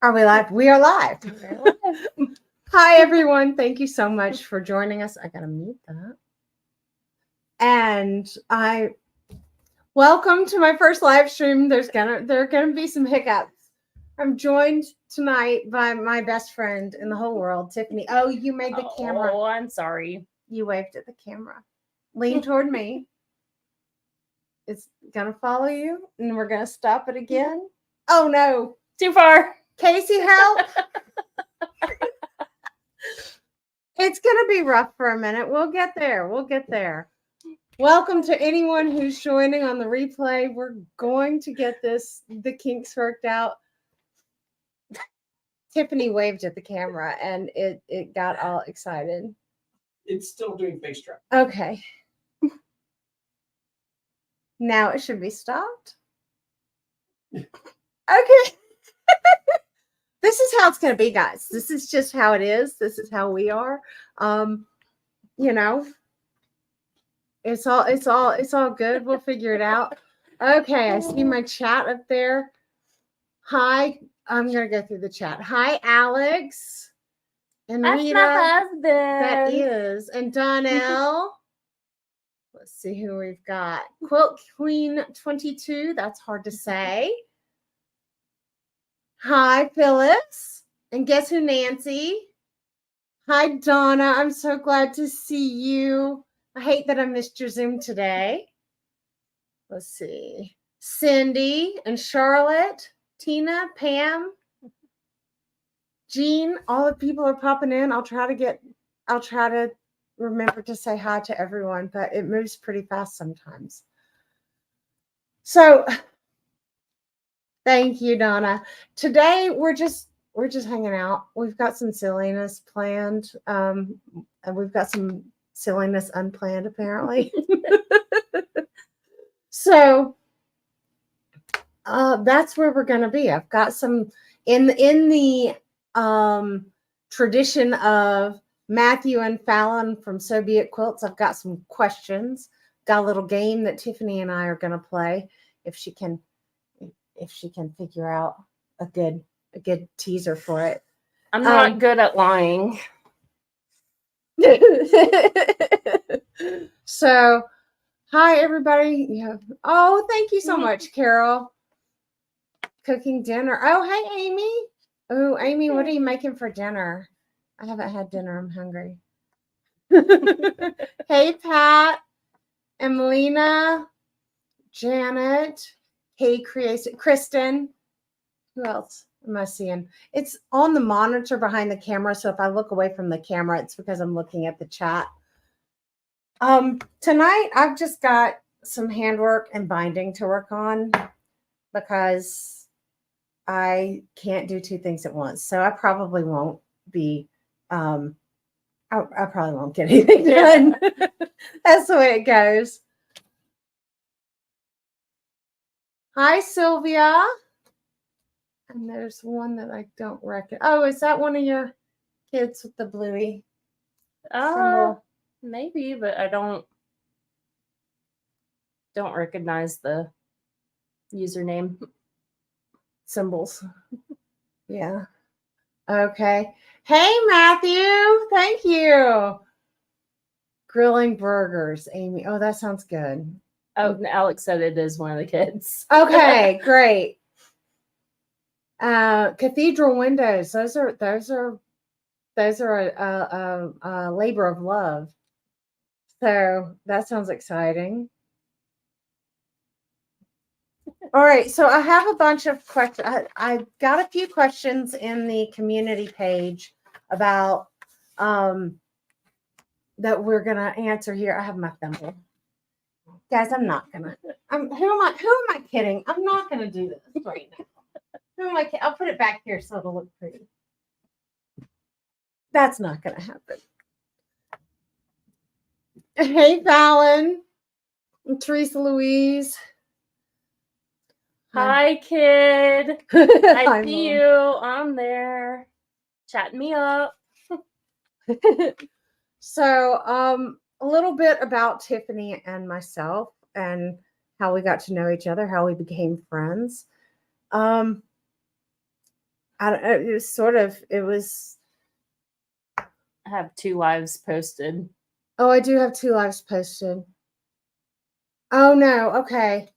Are we live? We are live. Hi, everyone. Thank you so much for joining us. I got to mute that. And welcome to my first live stream. There are gonna be some hiccups. I'm joined tonight by my best friend in the whole world, Tiffany. Oh, you made the camera. Oh, I'm sorry. You waved at the camera. Lean toward me. It's gonna follow you, and we're gonna stop it again. Oh no, too far. Casey, help! It's gonna be rough for a minute. We'll get there. We'll get there. Welcome to anyone who's joining on the replay. We're going to get the kinks worked out. Tiffany waved at the camera and it got all excited. It's still doing face trap. Okay. Now it should be stopped. Okay. This is how it's going to be, guys. This is just how it is. This is how we are. You know, it's all good. We'll figure it out. Okay, I see my chat up there. Hi, I'm going to go through the chat. Hi, Alex and That's Rita. my husband. That is. And Donnell. Let's see who we've got. Quilt Queen 22. That's hard to say. Hi, Phyllis. And guess who, Nancy? Hi, Donna. I'm so glad to see you. I hate that I missed your Zoom today. Let's see. Cindy and Charlotte, Tina, Pam, Jean. All the people are popping in. I'll try to remember to say hi to everyone, but it moves pretty fast sometimes. So thank you, Donna. Today we're just hanging out. We've got some silliness planned, and we've got some silliness unplanned, apparently. So that's where we're going to be. I've got some in the tradition of Matthew and Fallon from So Be It Quilts. I've got some questions. Got a little game that Tiffany and I are going to play if she can figure out a good teaser for it. I'm not good at lying. So, hi everybody. Yeah. Oh, thank you so much, Carol. Cooking dinner. Oh, hey Amy. Oh, Amy, what are you making for dinner? I haven't had dinner. I'm hungry. Hey, Pat and Melina, Janet. Hey, Kristen. Who else am I seeing? It's on the monitor behind the camera. So if I look away from the camera, it's because I'm looking at the chat. Tonight, I've just got some handwork and binding to work on because I can't do two things at once. So I probably won't be, I probably won't get anything done. That's the way it goes. Hi, Sylvia. And there's one that I don't recognize. Oh, is that one of your kids with the bluey symbol? Maybe, but I don't recognize the username Symbols. Yeah. Okay. Hey, Matthew. Thank you. Grilling burgers, Amy. Oh, that sounds good. Oh, Alex said it is one of the kids. Okay, great. Cathedral windows. Those are a labor of love. So that sounds exciting. All right, so I have a bunch of questions. I got a few questions in the community page about that we're gonna answer here. I have my thimble. Guys, I'm not gonna. Who am I kidding? I'm not gonna do this right now. Who am I kidding? I'll put it back here so it'll look pretty. That's not gonna happen. Hey, Fallon. And Teresa Louise. Hi, kid. I see you on there. Chatting me up. So, a little bit about Tiffany and myself and how we got to know each other, how we became friends. I don't know, it was sort of, it was, I have 2 lives posted. oh, I do have 2 lives posted. Oh no, okay.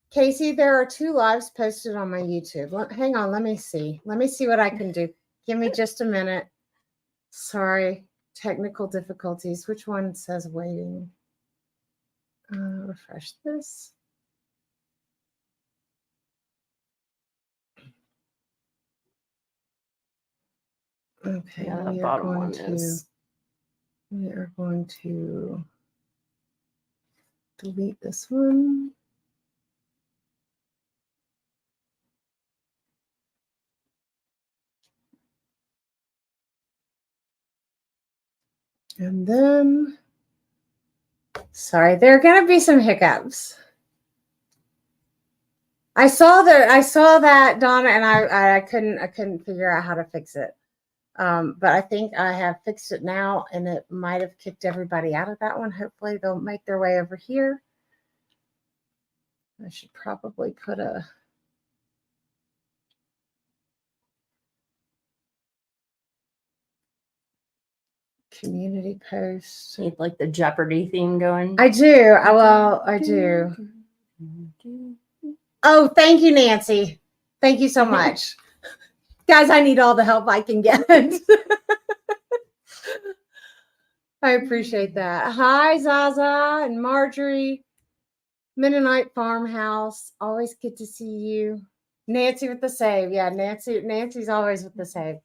Casey, there are 2 lives posted on my YouTube. Hang on, let me see. Let me see what I can do. Give me just a minute. Sorry, technical difficulties. Which one says waiting? Refresh this. Okay, Yeah, we the are bottom going one to is. we are going to delete this one. And then, sorry, there are going to be some hiccups. I saw that, Donna, and I couldn't figure out how to fix it. But I think I have fixed it now, and it might have kicked everybody out of that one. Hopefully they'll make their way over here. I should probably put a community post. Need like the Jeopardy theme going. I do. I do. Oh, thank you, Nancy. Thank you so much. Guys, I need all the help I can get. I appreciate that. Hi, Zaza and Marjorie. Mennonite Farmhouse. Always good to see you. Nancy with the save. Yeah, Nancy's always with the save.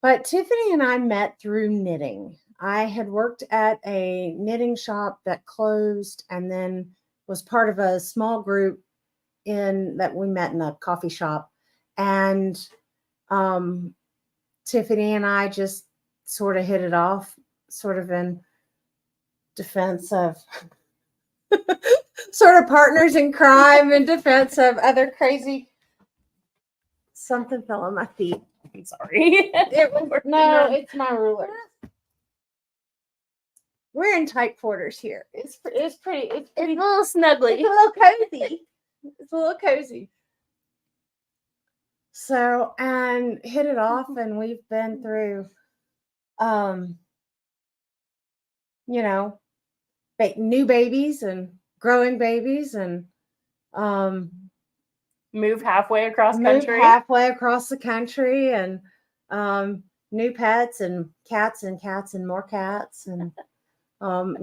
But Tiffany and I met through knitting. I had worked at a knitting shop that closed and then was part of a small group that we met in a coffee shop. And Tiffany and I just sort of hit it off, sort of in defense of sort of partners in crime, in defense of other crazy. Something fell on my feet. I'm sorry. It's my ruler. We're in tight quarters here. It's pretty. It's a little snuggly. It's a little cozy. It's a little cozy. So, and hit it off, and we've been through, new babies and growing babies, and move halfway across the country, and new pets and cats and more cats, and all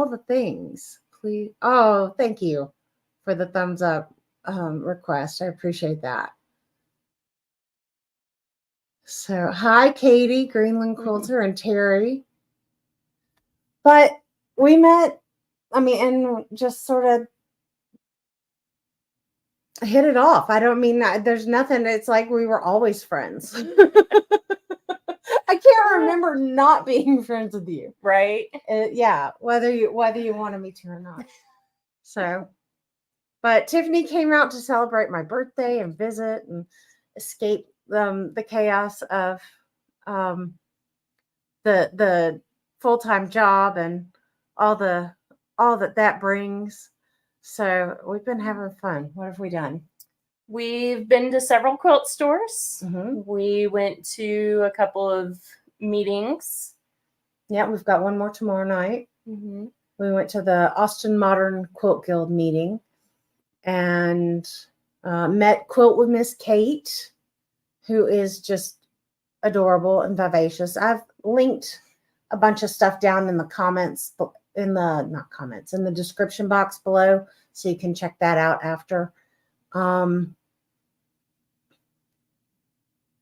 the things. Please. Oh, thank you for the thumbs up request. I appreciate that. So, hi, Katie, Greenland Quilter, and Terry. But we met, and just sort of hit it off. I don't mean that there's nothing. It's like we were always friends. I can't remember not being friends with you. Right? Yeah, whether you wanted me to or not. So, but Tiffany came out to celebrate my birthday and visit and escape the chaos of the full-time job and all that brings. So we've been having fun. What have we done? We've been to several quilt stores. Mm-hmm. We went to a couple of meetings. Yeah, we've got one more tomorrow night. Mm-hmm. We went to the Austin Modern Quilt Guild meeting and met Quilt with Miss Kate, who is just adorable and vivacious. I've linked a bunch of stuff down in the comments, in the description box below, so you can check that out after.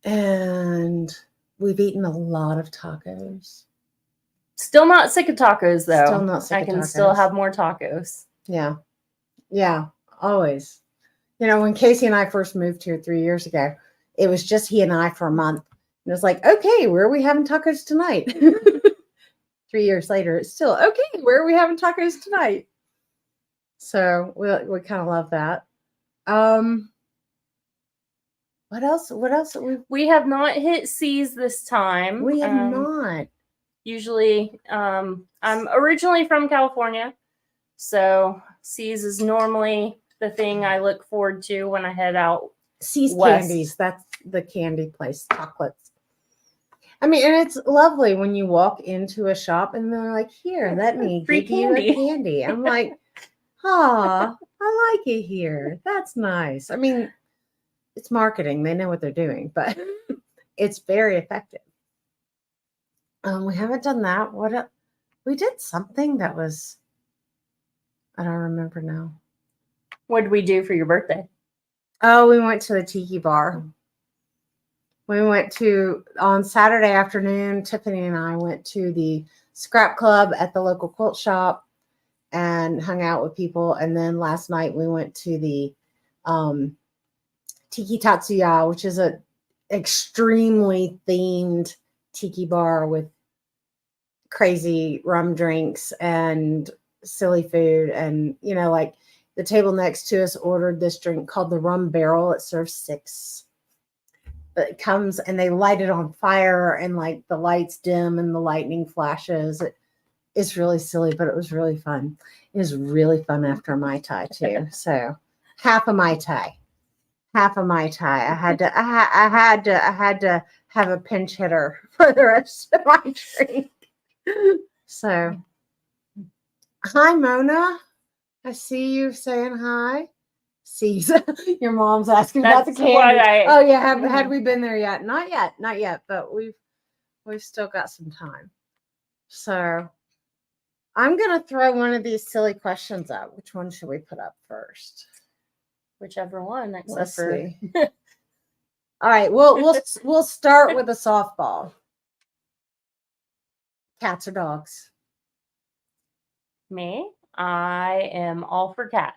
And we've eaten a lot of tacos. Still not sick of tacos, though. Still not sick of I can tacos. still have more tacos. Yeah. Yeah, always. When Casey and I first moved here 3 years ago, it was just he and I for a month. And it was like, okay, where are we having tacos tonight? 3 years later, it's still, okay, where are we having tacos tonight? So we kind of love that. What else? We have not hit C's this time. We have not. Usually, I'm originally from California, so C's is normally the thing I look forward to when I head out. See's West. Candies. That's the candy place. Chocolates. I mean, and it's lovely when you walk into a shop and they're like, "Here, let me Free give you a candy." candy." I'm like, "Ah, I like it here. That's nice." I mean, it's marketing. They know what they're doing, but it's very effective. We haven't done that. We did something that was, I don't remember now. What did we do for your birthday? Oh, we went to the tiki bar. We went on Saturday afternoon, Tiffany and I went to the scrap club at the local quilt shop and hung out with people. And then last night we went to the Tiki Tatsuya, which is a extremely themed tiki bar with crazy rum drinks and silly food. And, like the table next to us ordered this drink called the Rum Barrel. It serves 6. But it comes and they light it on fire and like the lights dim and the lightning flashes. It's really silly, but it was really fun. It was really fun after a Mai Tai too. So half a Mai Tai. I had to have a pinch hitter for the rest of my drink. So hi Mona. I see you saying hi. See, your mom's asking about the That's candy. why Oh yeah, had we been there yet? Not yet, but we've still got some time. So I'm gonna throw one of these silly questions up. Which one should we put up first? Whichever one, except Let's for see. All right, we'll start with a softball. Cats or dogs? me. I am all for cats.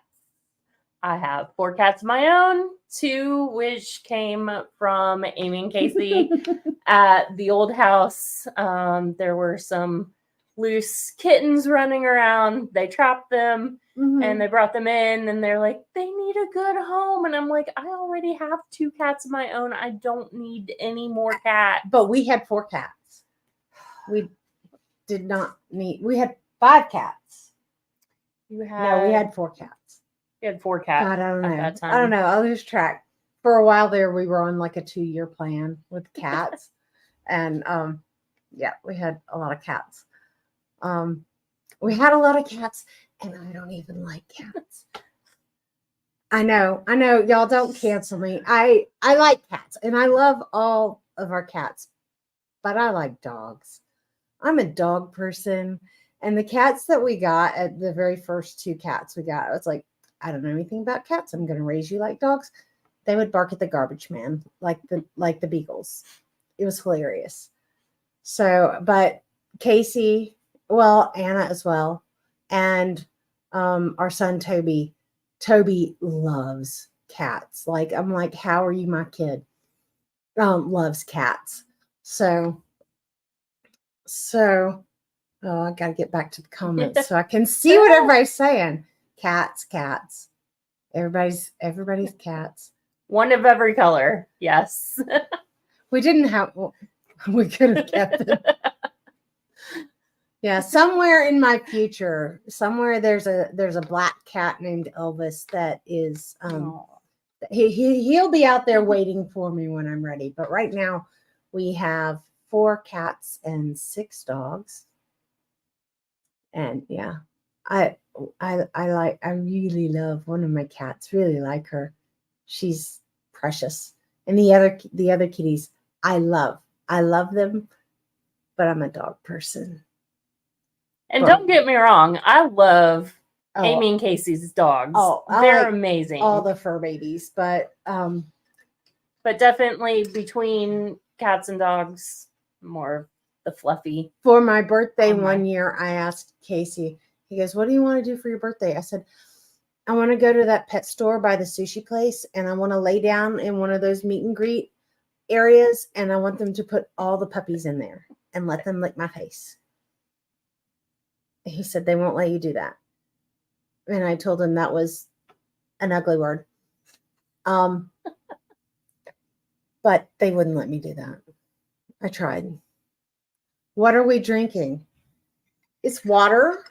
I have 4 cats of my own, 2 which came from Amy and Casey at the old house. There were some loose kittens running around. They trapped them and they brought them in and they're like, they need a good home. And I'm like, I already have 2 cats of my own. I don't need any more cats. But we had 4 cats. We did not need, we had 5 cats. We had 4 cats. We had 4 cats. God, I don't know. at that time. I don't know. I'll lose track. For a while there, we were on like a 2-year plan with cats. And yeah, we had a lot of cats. We had a lot of cats, and I don't even like cats. I know. Y'all don't cancel me. I like cats, and I love all of our cats, but I like dogs. I'm a dog person. And the cats that we got at the very first 2 cats we got, I was like, I don't know anything about cats. I'm going to raise you like dogs. They would bark at the garbage man, like the beagles. It was hilarious. So, but Casey, well, Anna as well, and our son Toby. Toby loves cats. Like, I'm like, how are you, my kid? Loves cats. So, oh, I got to get back to the comments so I can see what everybody's saying. Cats. Everybody's cats. One of every color. Yes. We didn't have. Well, we could have kept it. Yeah, somewhere in my future, somewhere there's a black cat named Elvis that is he'll be out there waiting for me when I'm ready. But right now we have 4 cats and 6 dogs. And yeah, I really love one of my cats. Really like her. She's precious. And the other kitties, I love them, but I'm a dog person. And don't get me wrong, I love Oh, Amy and Casey's dogs. Oh, they're like amazing. all the fur babies, but definitely between cats and dogs, more the fluffy. For my birthday one year, I asked Casey, he goes, what do you want to do for your birthday? I said, I want to go to that pet store by the sushi place, and I want to lay down in one of those meet and greet areas, and I want them to put all the puppies in there and let them lick my face. He said, they won't let you do that. And I told him that was an ugly word. But they wouldn't let me do that. I tried. What are we drinking? It's water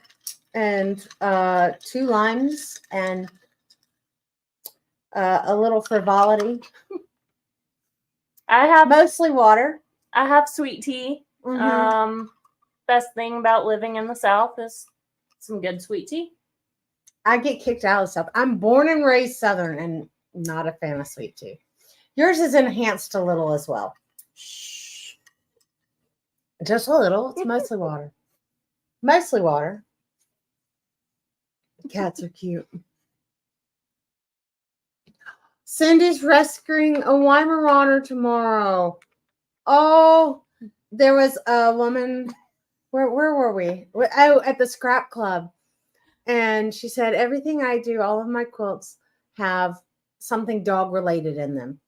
and 2 limes and a little frivolity. I have Mostly water. sweet tea. Mhm. Best thing about living in the South is some good sweet tea. I get kicked out of stuff. I'm born and raised Southern and not a fan of sweet tea. Yours is enhanced a little as well. Shh. Just a little. It's mostly water. Mostly water. Cats are cute. Cindy's rescuing a Weimaraner tomorrow. Oh, there was a woman. Where were we? Oh, at the scrap club. And she said, everything I do, all of my quilts have something dog related in them.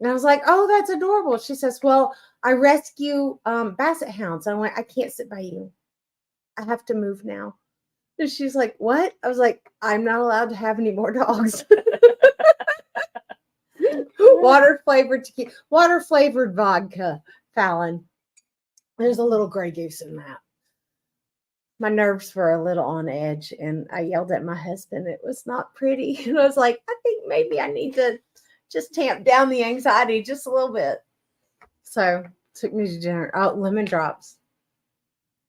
And I was like, oh, that's adorable. She says, well, I rescue basset hounds. I went, I can't sit by you. I have to move now. And she's like, what? I was like, I'm not allowed to have any more dogs. Water flavored vodka, Fallon. There's a little gray goose in that. My nerves were a little on edge, and I yelled at my husband. It was not pretty. And I was like, I think maybe I need to just tamp down the anxiety just a little bit. So took me to dinner. Oh, lemon drops.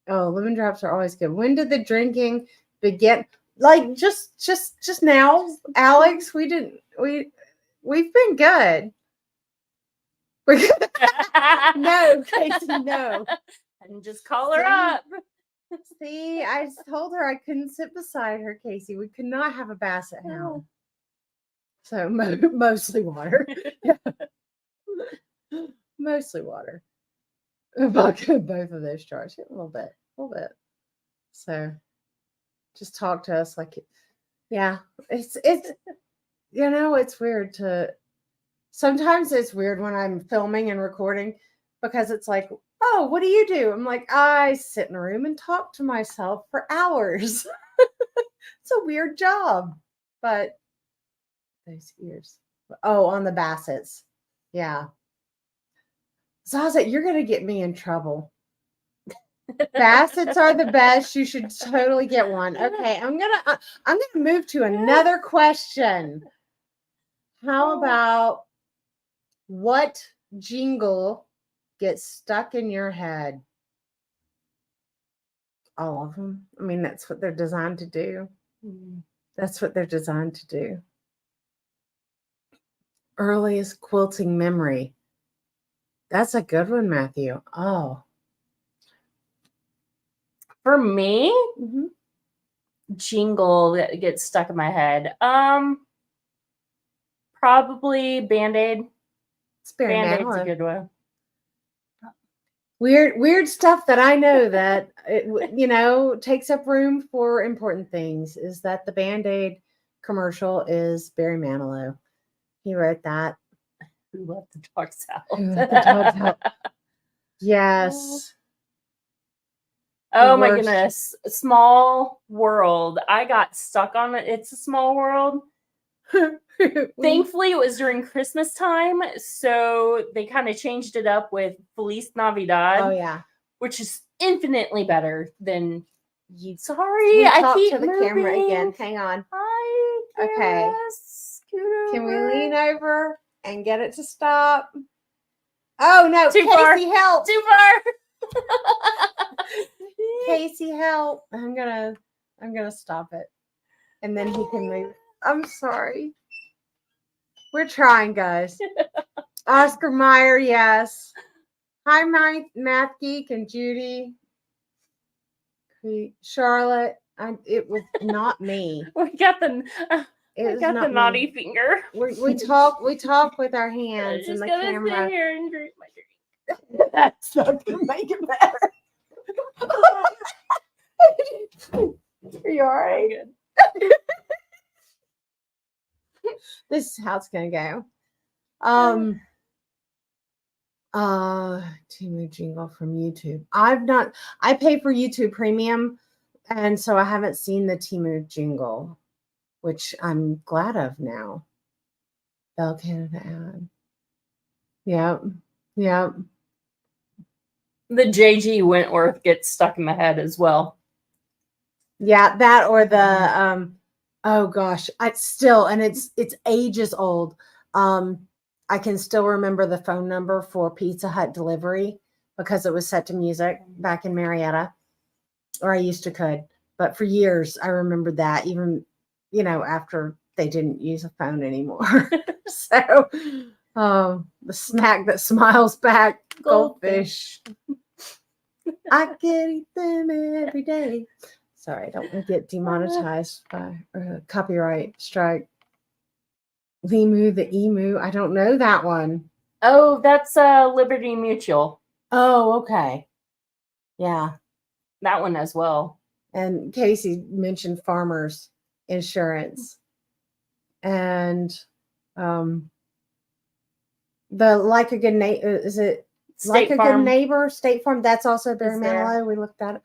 Oh, lemon drops are always good. When did the drinking begin? Like just now, Alex. We've been good. No, Casey, no. And just call her up. See, I told her I couldn't sit beside her, Casey. We could not have a basset hound. So mostly water. Mostly water. Both of those jars. A little bit. So just talk to us like, yeah, it's it's weird to, sometimes it's weird when I'm filming and recording because it's like, oh, what do you do? I'm like, I sit in a room and talk to myself for hours. It's a weird job, but those ears. Oh, on the Bassets. Yeah. Zaza, you're going to get me in trouble. Bassets are the best. You should totally get one. Okay, I'm gonna move to another question. How about what jingle gets stuck in your head? All of them. I mean, that's what they're designed to do. That's what they're designed to do. Earliest quilting memory. That's a good one, Matthew. Oh. For me, Mm-hmm. jingle that gets stuck in my head. Probably Band-Aid. Band-Aid's a good one. Weird stuff that I know that it, takes up room for important things is that the Band-Aid commercial is Barry Manilow. He wrote that. Who let the dogs out? Who let the dogs out? Yes. Oh my goodness. Small World. I got stuck on it. It's a Small World. Thankfully, it was during Christmas time, so they kind of changed it up with Feliz Navidad. Oh yeah, which is infinitely better than you. We I talk keep to the moving. camera again. Hang on. Hi. Okay. Can we lean over and get it to stop? Oh no, Too Casey, far. help! Too far. Casey, help! I'm gonna stop it, and then he can move. I'm sorry. We're trying, guys. Oscar Meyer, yes. Hi, Math Geek and Judy. Charlotte. It was not me. We got the naughty me. finger. We talk with our hands I'm and just the gonna camera. sit here and drink my drink. That's not gonna make it better. Are you all right? Good. This is how it's gonna go. Timu jingle from YouTube. I pay for YouTube Premium, and so I haven't seen the Timu jingle, which I'm glad of now. Bell Canada ad. Yep. The JG Wentworth gets stuck in my head as well. Yeah, that or the Oh gosh, I still, and it's ages old. I can still remember the phone number for Pizza Hut delivery because it was set to music back in Marietta, or I used to could. But for years, I remembered that even, after they didn't use a phone anymore. So, the snack that smiles back, goldfish. I could eat them every day. Sorry, I don't want to get demonetized by copyright strike. Limu the emu. I don't know that one. Oh, that's Liberty Mutual. Oh, okay. Yeah. That one as well. And Casey mentioned Farmers Insurance. And the Like a Good Neighbor, is it Like a Good Neighbor? State Farm. That's also Barry Manilow. We looked at it.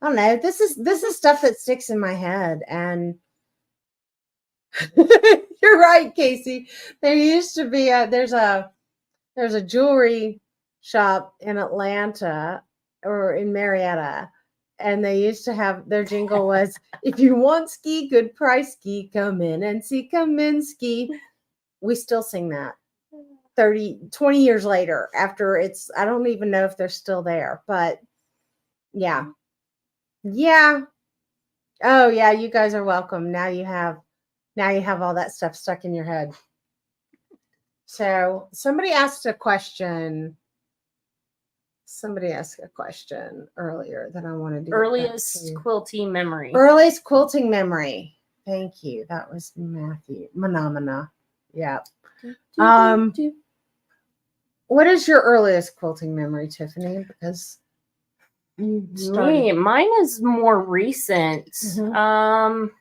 I don't know. This is stuff that sticks in my head. And you're right, Casey. There used to be there's a jewelry shop in Atlanta or in Marietta, and they used to have their jingle was, if you want ski, good price ski, come in and see, come in ski. We still sing that 20 years later after I don't even know if they're still there, but yeah. Yeah. Oh yeah, you guys are welcome. Now you have all that stuff stuck in your head. So somebody asked a question. Somebody asked a question earlier that I wanted to earliest quilting memory. Earliest quilting memory. Thank you. That was Matthew. Phenomena. Yeah. What is your earliest quilting memory, Tiffany? Because you started. Mine is more recent. Mhm.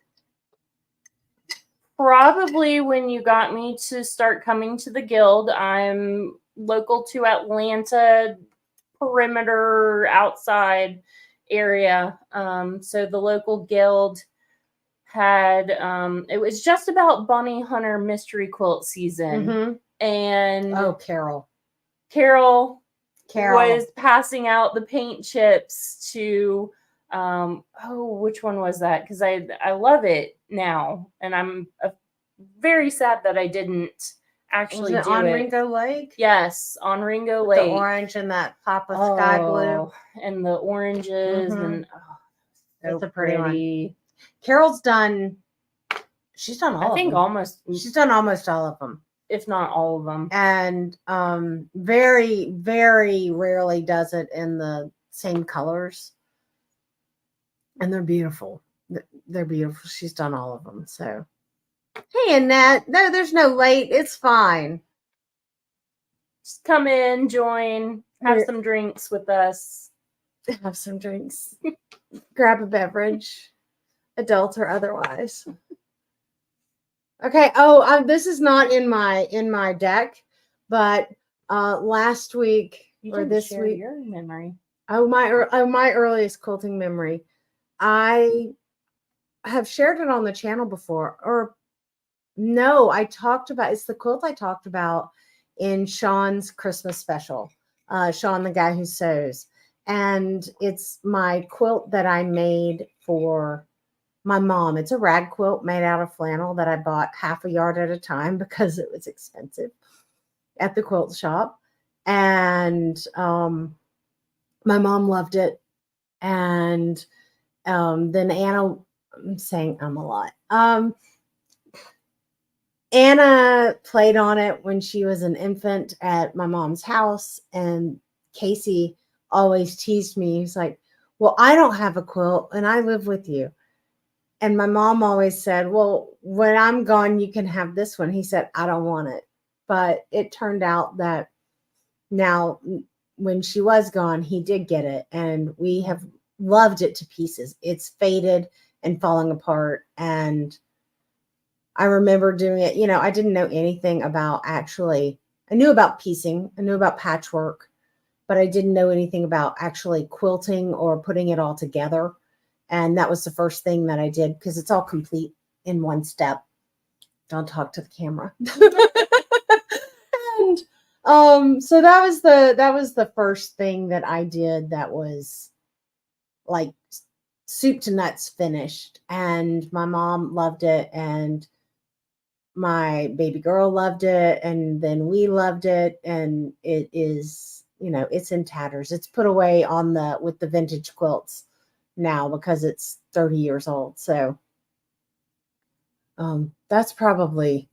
Probably when you got me to start coming to the guild. I'm local to Atlanta, perimeter outside area. So the local guild had it was just about Bunny Hunter mystery quilt season. Mhm. And Carol was passing out the paint chips to which one was that? Because I love it now, and I'm very sad that I didn't actually do it on Ringo Lake. Yes, on Ringo Lake. The orange and that pop of sky blue and the oranges and it's a pretty one. Carol's done. She's done all. She's done almost all of them, if not all of them. And very, very rarely does it in the same colors. And they're beautiful. They're beautiful. She's done all of them. So, hey, Annette. No, there's no late. It's fine. Just come in, join, have some drinks with us. Have some drinks. Grab a beverage, adult or otherwise. Okay. Oh, this is not in my deck, but last week or this week, your memory. my earliest quilting memory. I have shared it on the channel before, or no, I talked about, it's the quilt I talked about in Sean's Christmas special. Sean, the guy who sews, and it's my quilt that I made for my mom. It's a rag quilt made out of flannel that I bought half a yard at a time because it was expensive at the quilt shop. And my mom loved it. And then Anna, I'm saying a lot. Anna played on it when she was an infant at my mom's house. And Casey always teased me. He's like, well, I don't have a quilt and I live with you. And my mom always said, well, when I'm gone, you can have this one. He said, I don't want it. But it turned out that now when she was gone, he did get it. And we have loved it to pieces. It's faded and falling apart. And I remember doing it. I didn't know anything about I knew about piecing. I knew about patchwork, but I didn't know anything about actually quilting or putting it all together. And that was the first thing that I did because it's all complete in one step. Don't talk to the camera. And so that was the first thing that I did that was like soup to nuts finished, and my mom loved it, and my baby girl loved it, and then we loved it, and it is, it's in tatters. It's put away with the vintage quilts now because it's 30 years old. So that's probably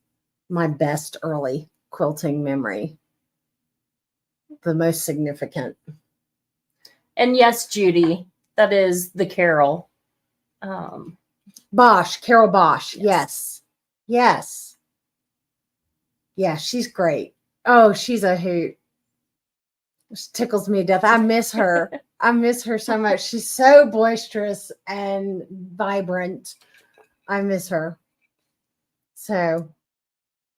my best early quilting memory, the most significant. And yes, Judy, that is the Carol. Bosch, Carol Bosch. Yes. Yes. Yeah, she's great. Oh, she's a hoot. She tickles me to death. I miss her. I miss her so much. She's so boisterous and vibrant. I miss her. So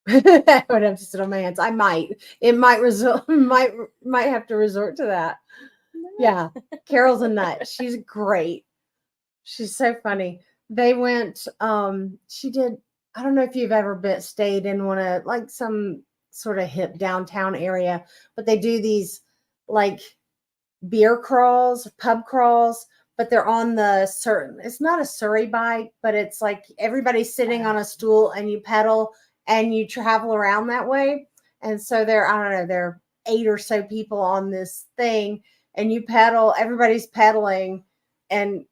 I would have to sit on my hands. I might. It might result. Might have to resort to that. Yeah, Carol's a nut. She's great. She's so funny. They went. She did. I don't know if you've ever stayed in one of like some sort of hip downtown area, but they do these like beer crawls, pub crawls, but they're on the certain. It's not a Surrey bike, but it's like everybody's sitting on a stool and you pedal and you travel around that way. And so there are 8 or so people on this thing, and you pedal. Everybody's pedaling, and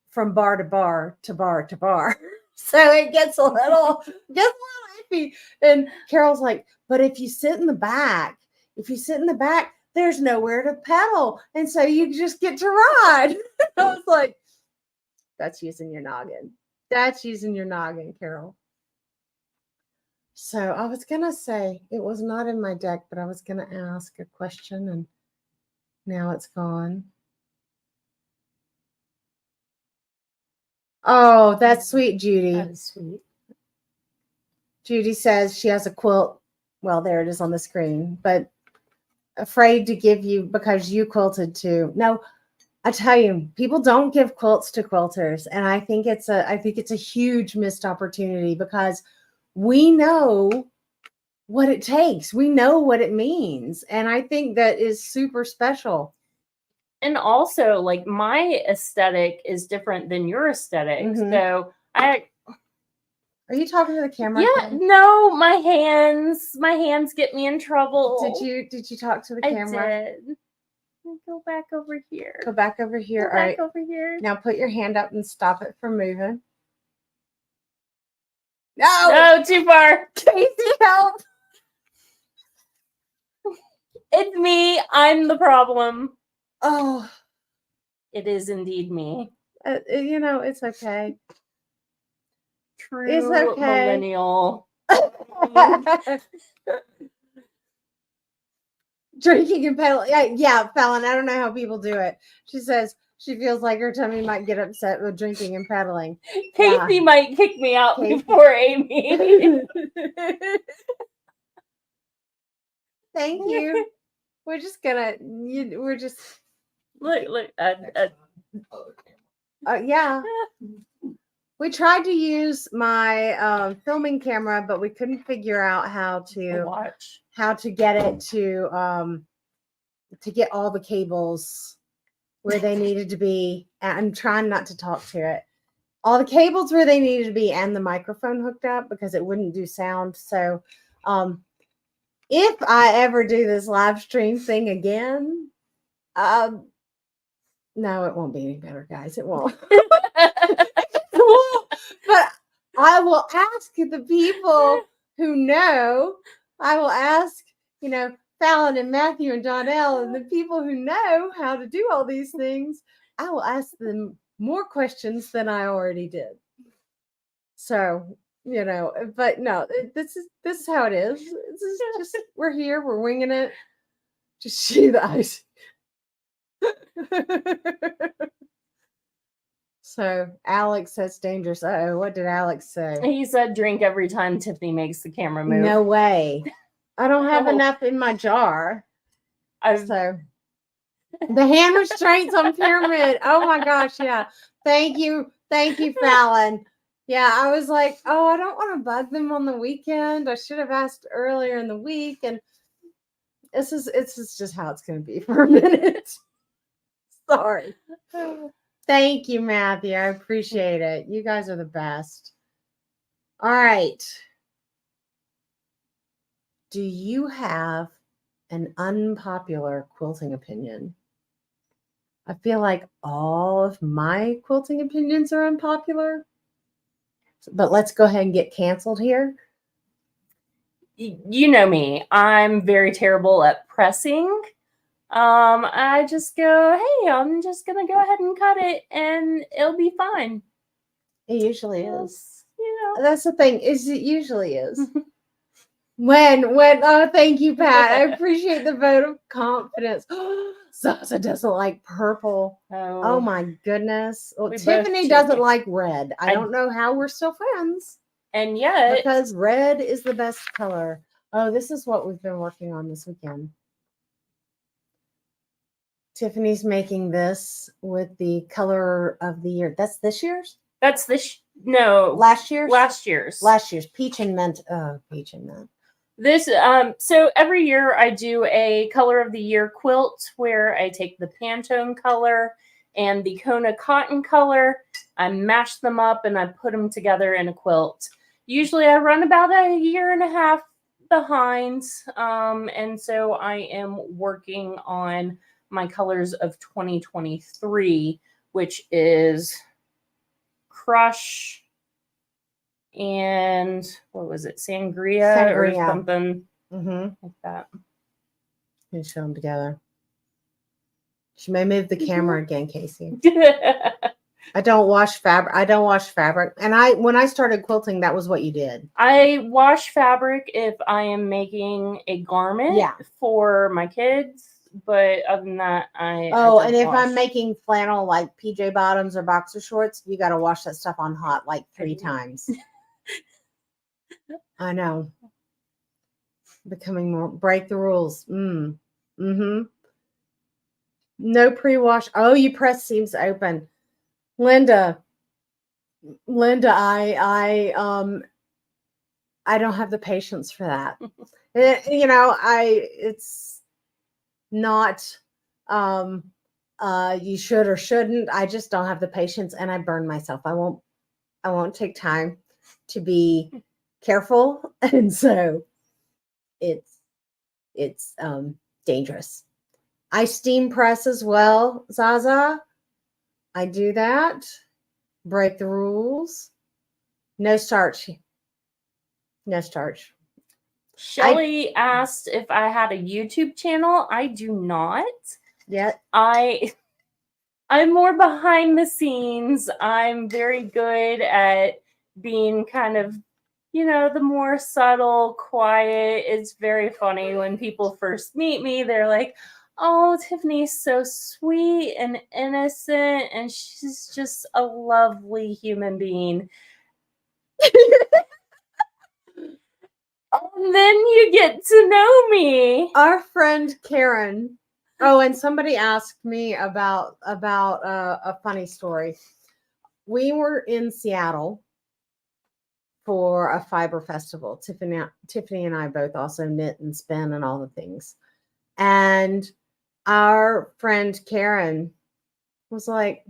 from bar to bar to bar to bar. So it gets a little iffy. And Carol's like, but if you sit in the back, there's nowhere to pedal. And so you just get to ride. I was like, that's using your noggin. That's using your noggin, Carol. So I was going to say, it was not in my deck, but I was going to ask a question, and now it's gone. Oh, that's sweet, Judy. That is sweet. Judy says she has a quilt. Well, there it is on the screen, but afraid to give you because you quilted too. No, I tell you, people don't give quilts to quilters, and I think it's a huge missed opportunity because we know what it takes. We know what it means, and I think that is super special. And also, like, my aesthetic is different than your aesthetic. Mhm. So Are you talking to the camera? Yeah, no, my hands get me in trouble. Did you talk to the camera? I did. Go back over here. Go back over here. Go All back right. over here. Now put your hand up and stop it from moving. No, No, too far. Casey, help. It's me. I'm the problem. Oh, It is indeed me. it's okay. True It's okay. millennial. Drinking and pedaling. Yeah, Fallon. I don't know how people do it. She says she feels like her tummy might get upset with drinking and pedaling. Casey might kick me out Casey. before Amy. Thank you. We're just gonna. Look. Yeah. We tried to use my filming camera, but we couldn't figure out how to get it to get all the cables where they needed to be. I'm trying not to talk to it. All the cables where they needed to be and the microphone hooked up because it wouldn't do sound. So if I ever do this live stream thing again, no, it won't be any better, guys. It won't. But I will ask the people who know. I will ask, Fallon and Matthew and Donnell and the people who know how to do all these things. I will ask them more questions than I already did. So, but no, this is how it is. This is just we're here, we're winging it. Just shoot the ice. So Alex says dangerous. What did Alex say? He said drink every time Tiffany makes the camera move. No way. I don't have No. enough in my jar. I've So the hand restraints on pyramid. Oh my gosh, yeah. Thank you, Fallon. Yeah, I was like, I don't want to bug them on the weekend. I should have asked earlier in the week, and it's just how it's going to be for a minute. Sorry. Thank you, Matthew. I appreciate it. You guys are the best. All right. Do you have an unpopular quilting opinion? I feel like all of my quilting opinions are unpopular. But let's go ahead and get canceled here. You know me. I'm very terrible at pressing. I just go, hey, I'm just gonna go ahead and cut it, and it'll be fine. It usually is. You know, That's the thing, is it usually is. when oh, thank you, Pat. I appreciate the vote of confidence. Zaza doesn't like purple. Oh my goodness. Well, We both Tiffany take doesn't it. like red. I don't know how we're still friends. And yet, Because red is the best color. Oh, this is what we've been working on this weekend. Tiffany's making this with the color of the year. That's this year's? that's no, Last year's? last year's. Last year's. Peach and mint. Oh, peach and mint. This so every year I do a color of the year quilt where I take the Pantone color and the Kona cotton color, I mash them up and I put them together in a quilt. Usually I run about a year and a half behind, and so I am working on my colors of 2023, which is Crush and what was it, Sangria or Sangria. something Mm-hmm. like that. And show them together. She may move the camera again, Casey. I don't wash fabric. And when I started quilting, that was what you did. I wash fabric if I am making a garment Yeah. for my kids, but other than that, I Oh, don't and if wash. I'm making flannel like PJ bottoms or boxer shorts, you got to wash that stuff on hot like 3 times. I know. Becoming more break the rules. Mm-hmm. No pre-wash. Oh, you press seams open. Linda, I don't have the patience for that. It's not you should or shouldn't. I just don't have the patience and I burn myself. I won't take time to be careful. And so it's dangerous. I steam press as well, Zaza. I do that. Break the rules. No starch. No starch. Shelly asked if I had a YouTube channel. I do not. Yet. I'm more behind the scenes. I'm very good at being kind of, the more subtle, quiet. It's very funny when people first meet me. They're like, oh, Tiffany's so sweet and innocent, and she's just a lovely human being. And then you get to know me. Our friend Karen. Oh, and somebody asked me about a funny story. We were in Seattle for a fiber festival. Tiffany and I both also knit and spin and all the things. And our friend Karen was like,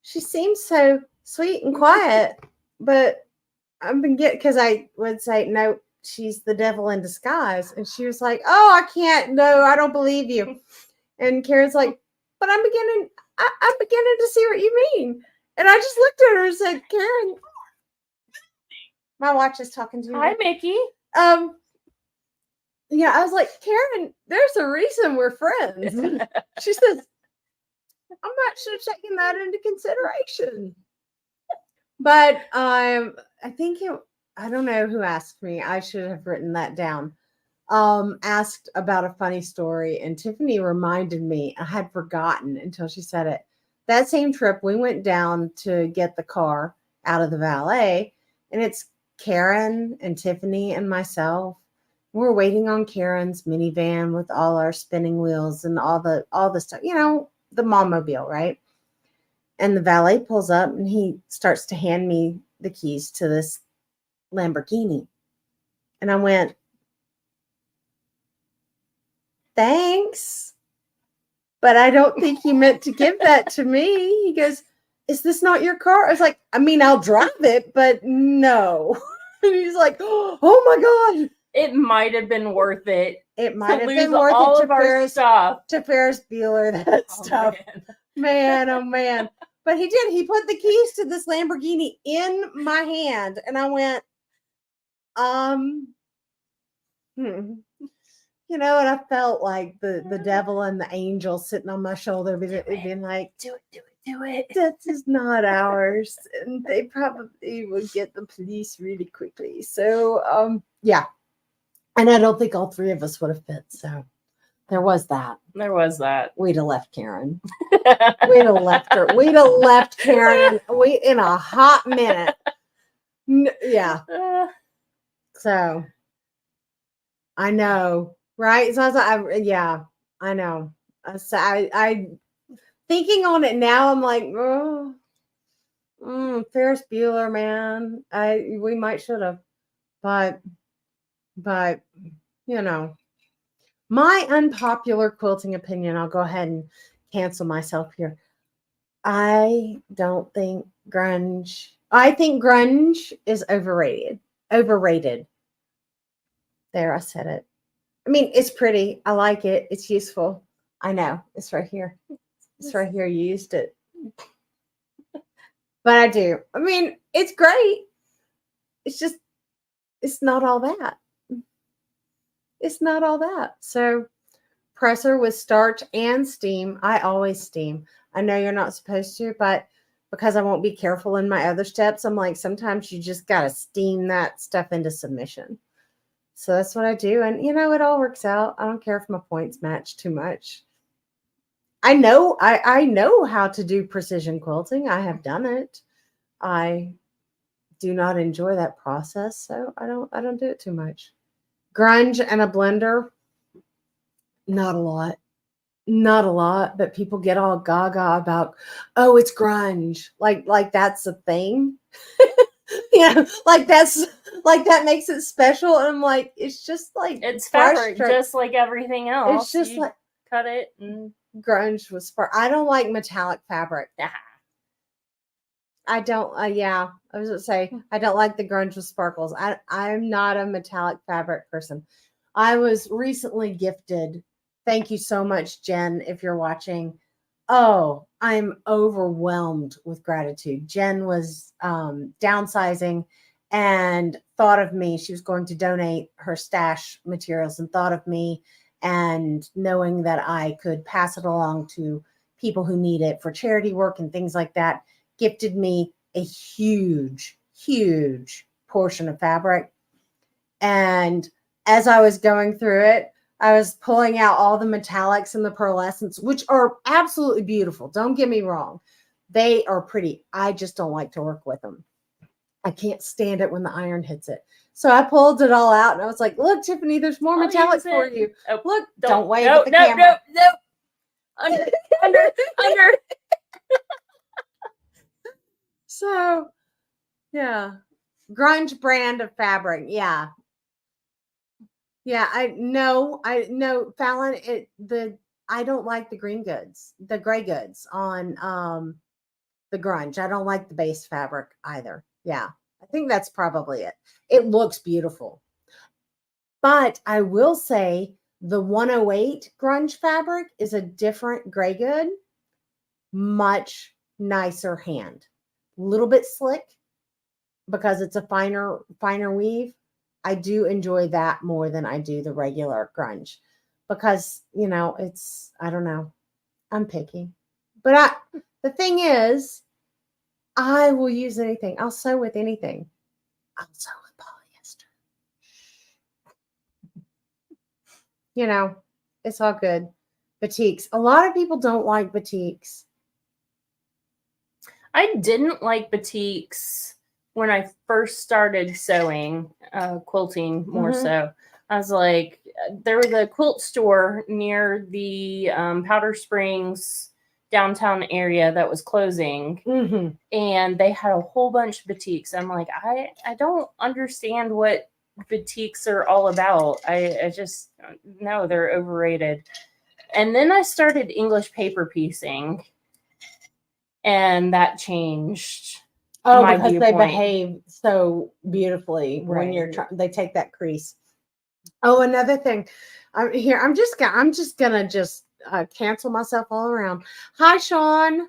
she seems so sweet and quiet, but I've been because I would say, no, she's the devil in disguise. And she was like, oh, I can't. No, I don't believe you. And Karen's like, but I'm beginning to see what you mean. And I just looked at her and said, Karen, my watch is talking to you. Hi, Mickey. Yeah, I was like, Karen, there's a reason we're friends. She says, I'm not sure taking that into consideration. But I think I don't know who asked me. I should have written that down. Asked about a funny story, and Tiffany reminded me. I had forgotten until she said it. That same trip, we went down to get the car out of the valet, and it's Karen and Tiffany and myself. We're waiting on Karen's minivan with all our spinning wheels and all the stuff, the mom-mobile, right? And the valet pulls up and he starts to hand me the keys to this Lamborghini. And I went, thanks. but I don't think he meant to give that to me. He goes, is this not your car? I was like, I mean, I'll drive it, but no. And he's like, oh my God. It might have been worth it It might have lose been worth all it of our stuff. to Ferris Bueller, that Oh, stuff. man. Man, oh man. But he did. He put the keys to this Lamborghini in my hand. And I went, you know, and I felt like the devil and the angel sitting on my shoulder being like, Do it. this is not ours. And they probably would get the police really quickly. So, yeah. And I don't think all three of us would have fit. So there was that. There was that. We'd have left Karen. We'd have left her. We'd have left Karen in a hot minute. Yeah. So I know, right? So I was like, yeah, I know. So I thinking on it now, I'm like, oh, Ferris Bueller, man. We might should have, but you know, my unpopular quilting opinion. I'll go ahead and cancel myself here. I don't think grunge. I think grunge is overrated. Overrated. There, I said it. I mean, it's pretty. I like it. It's useful. I know. It's right here. It's right here. You used it. But I do. I mean, it's great. It's just, it's not all that. It's not all that. So, presser with starch and steam. I always steam. I know you're not supposed to, but because I won't be careful in my other steps, I'm like, sometimes you just got to steam that stuff into submission. So that's what I do. And, you know, it all works out. I don't care if my points match too much. I know how to do precision quilting. I have done it. I do not enjoy that process, so I don't do it too much. Grunge and a blender, not a lot. Not a lot, but people get all gaga about, oh, it's grunge. Like that's a thing. Yeah, like that makes it special. And I'm like, it's just like It's fabric, just like everything else. It's just like cut it and grunge was I don't like metallic fabric. I don't. Yeah, I was gonna say I don't like the grunge with sparkles. I'm not a metallic fabric person. I was recently gifted. Thank you so much, Jen, if you're watching. Oh, I'm overwhelmed with gratitude. Jen was downsizing and thought of me. She was going to donate her stash materials and thought of me, and knowing that I could pass it along to people who need it for charity work and things like that, gifted me a huge, huge portion of fabric. And as I was going through it, I was pulling out all the metallics and the pearlescents, which are absolutely beautiful. Don't get me wrong. They are pretty. I just don't like to work with them. I can't stand it when the iron hits it. So I pulled it all out and I was like, look, Tiffany, there's more metallic for you. Oh, look, don't wave at the camera. No. Under. So, yeah. Grunge brand of fabric. Yeah. Yeah, I know, Fallon, I don't like the green goods, the gray goods on the grunge. I don't like the base fabric either. Yeah, I think that's probably it. It looks beautiful. But I will say the 108 grunge fabric is a different gray good, much nicer hand. A little bit slick because it's a finer weave. I do enjoy that more than I do the regular grunge because, you know, I don't know, I'm picky. But the thing is, I will use anything. I'll sew with anything. I'll sew with polyester. You know, it's all good. Batiks. A lot of people don't like batiks. I didn't like batiks when I first started sewing, quilting more so. I was like, there was a quilt store near the Powder Springs downtown area that was closing, and they had a whole bunch of batiks. I'm like, I don't understand what batiks are all about. I just, no, they're overrated. And then I started English paper piecing, and that changed. Oh, my because they viewpoint. behave so beautifully when you're Right. trying. They take that crease. Oh, another thing. I'm just gonna cancel myself all around. Hi, Sean,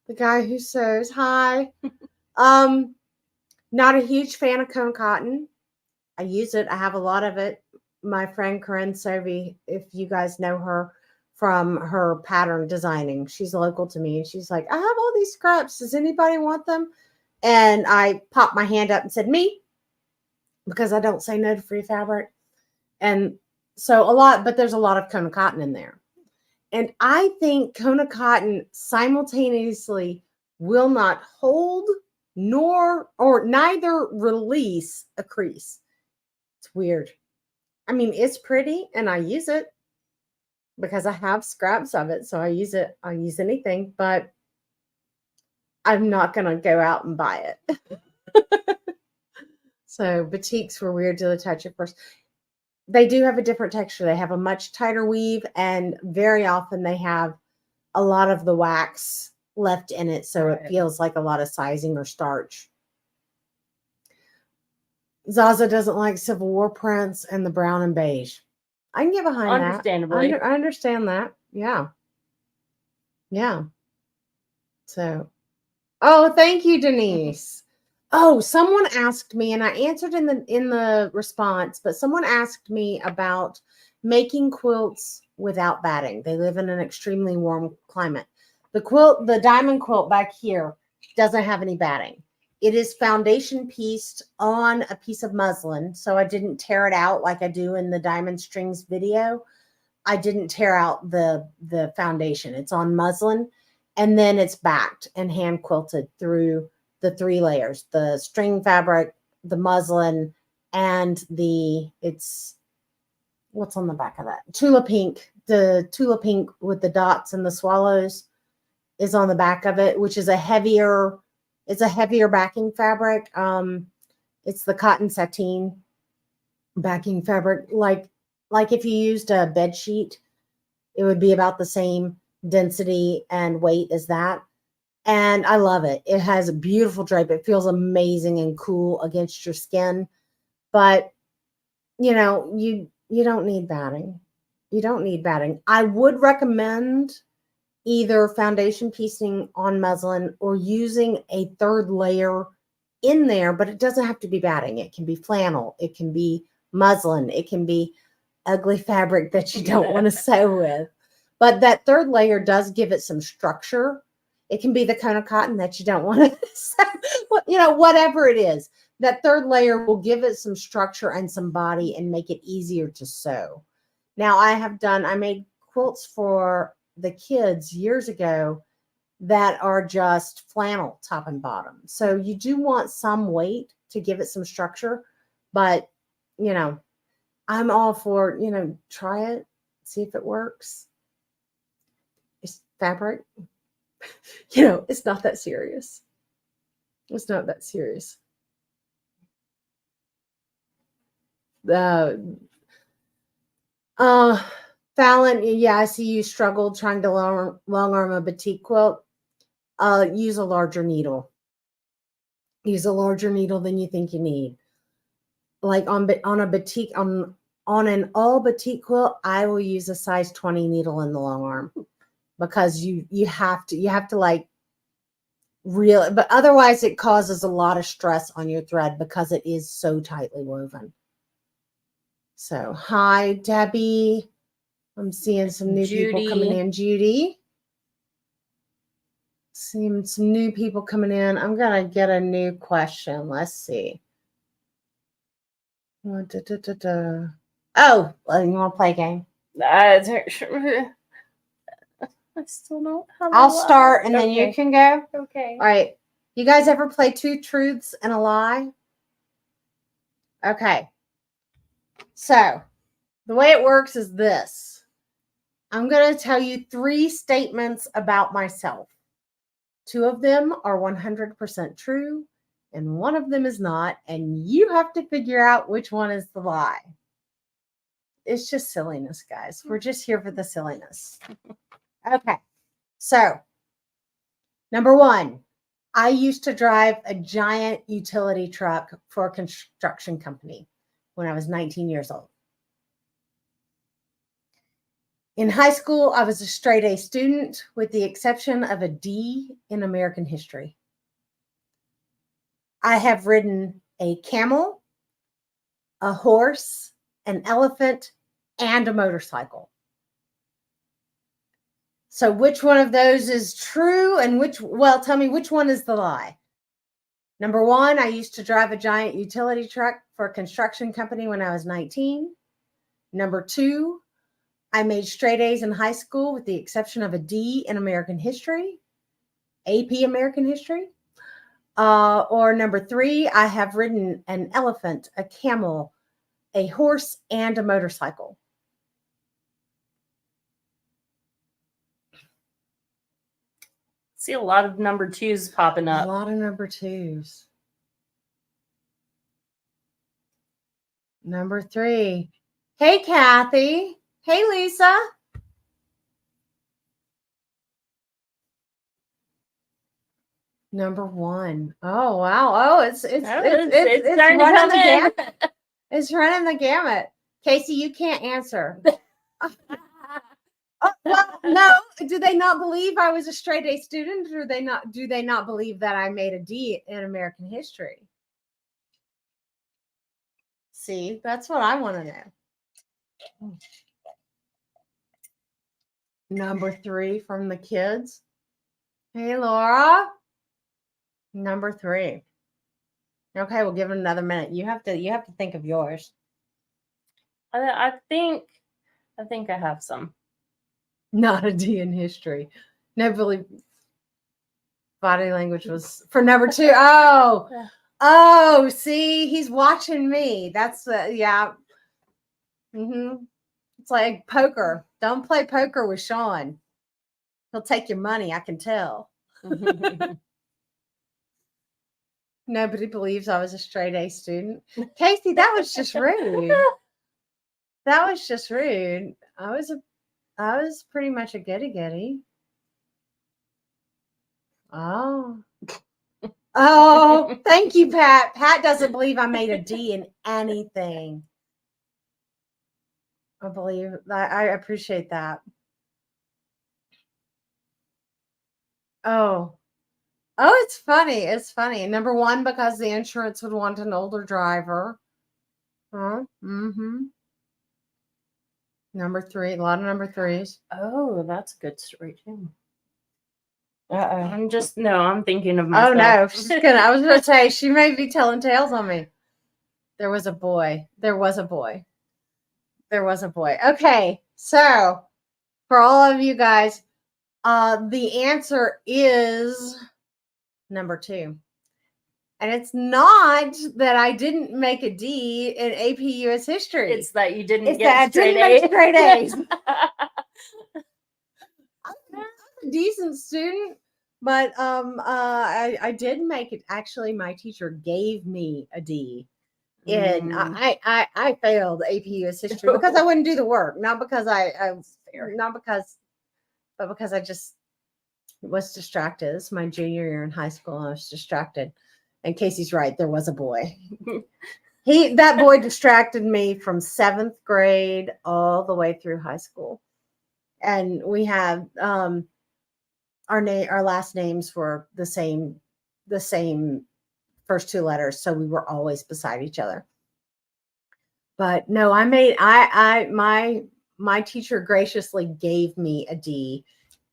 the guy who sews. Hi. Not a huge fan of cone cotton. I use it. I have a lot of it. My friend Corinne Sovey, if you guys know her from her pattern designing, she's local to me, and she's like, I have all these scraps. Does anybody want them? And I popped my hand up and said, me, because I don't say no to free fabric. And so but there's a lot of Kona cotton in there. And I think Kona cotton simultaneously will not hold or neither release a crease. It's weird. I mean, it's pretty and I use it because I have scraps of it. So I use it. I use anything, but I'm not going to go out and buy it. So batiks were weird to the touch at first. They do have a different texture. They have a much tighter weave, and very often they have a lot of the wax left in it. So it feels like a lot of sizing or starch. Zaza doesn't like Civil War prints and the brown and beige. I can get behind that. Understandably. I understand that. Yeah. Yeah. So, oh, thank you, Denise. Oh, someone asked me, and I answered in the response, but someone asked me about making quilts without batting. They live in an extremely warm climate. The diamond quilt back here doesn't have any batting. It is foundation pieced on a piece of muslin, so I didn't tear it out like I do in the diamond strings video. I didn't tear out the foundation. It's on muslin, and then it's backed and hand quilted through the 3 layers: the string fabric, the muslin, and what's on the back of that? Tula pink. The Tula pink with the dots and the swallows is on the back of it, which is a heavier backing fabric. It's the cotton sateen backing fabric. Like if you used a bed sheet, it would be about the same density and weight as that. And I love it. It has a beautiful drape. It feels amazing and cool against your skin. But, you don't need batting. You don't need batting. I would recommend either foundation piecing on muslin or using a 3rd layer in there, but it doesn't have to be batting. It can be flannel. It can be muslin. It can be ugly fabric that you don't want to sew with. But that 3rd layer does give it some structure. It can be the kind of cotton that you don't want to sew, whatever it is. That 3rd layer will give it some structure and some body and make it easier to sew. Now, I made quilts for the kids years ago that are just flannel top and bottom. So you do want some weight to give it some structure, but I'm all for, try it, see if it works. It's fabric. It's not that serious. It's not that serious. Fallon, yeah, I see you struggled trying to long arm a batik quilt. Use a larger needle. Use a larger needle than you think you need. Like on a batik, on an all batik quilt, I will use a size 20 needle in the long arm, because you have to like really, but otherwise it causes a lot of stress on your thread because it is so tightly woven. So, hi, Debbie. I'm seeing some new people coming in. Judy. Seeing some new people coming in. I'm going to get a new question. Let's see. Oh, well, you want to play a game? I still don't have I'll start and then you can go. Okay. All right. You guys ever play 2 truths and a lie? Okay. So the way it works is this. I'm going to tell you 3 statements about myself. 2 of them are 100% true, and 1 of them is not, and you have to figure out which one is the lie. it's just silliness, guys. We're just here for the silliness. Okay. So, number 1, I used to drive a giant utility truck for a construction company when I was 19 years old. In high school, I was a straight A student with the exception of a D in American history. I have ridden a camel, a horse, an elephant, and a motorcycle. So which one of those is true and tell me which one is the lie? Number 1, I used to drive a giant utility truck for a construction company when I was 19. Number 2, I made straight A's in high school with the exception of a D in American history, AP American history. Or number 3, I have ridden an elephant, a camel, a horse, and a motorcycle. See a lot of number 2s popping A up. lot of number 2s. Number 3. Hey, Kathy. Hey, Lisa. Number 1. Oh, wow. Oh, it's starting to running come the in. gamut. It's running the gamut. Casey, you can't answer. Well, no. Do they not believe I was a straight A student, or do they not believe that I made a D in American history? See, that's what I want to know. Number 3 from the kids. Hey, Laura. Number 3. Okay, we'll give it another minute. You have to think of yours. I think I have some. Not a D in history. Nobody. Body language was for number 2. Oh, see, he's watching me. That's yeah. It's like poker. Don't play poker with Sean. He'll take your money. I can tell. Nobody believes I was a straight A student. Casey, that was just rude. That was just rude. I was pretty much a goody-goody. Oh, thank you, Pat. Pat doesn't believe I made a D in anything. I appreciate that. Oh, it's funny. It's funny. Number 1, because the insurance would want an older driver. Number 3, a lot of number 3s. Oh, that's a good story too. Uh-oh. I'm thinking of myself. Oh no, I was gonna say she may be telling tales on me. There was a boy. Okay, so for all of you guys, the answer is number 2. And it's not that I didn't make a D in AP US history. It's that you didn't It's that get I didn't make straight A's. I'm a decent student, but I did make it. Actually, my teacher gave me a D. And I failed AP US history because I wouldn't do the work, not because but because I just was distracted. It's my junior year in high school. I was distracted. And Casey's right. There was a boy. That boy distracted me from 7th grade all the way through high school. And we have our last names were the same first 2 letters, so we were always beside each other. But no, my teacher graciously gave me a D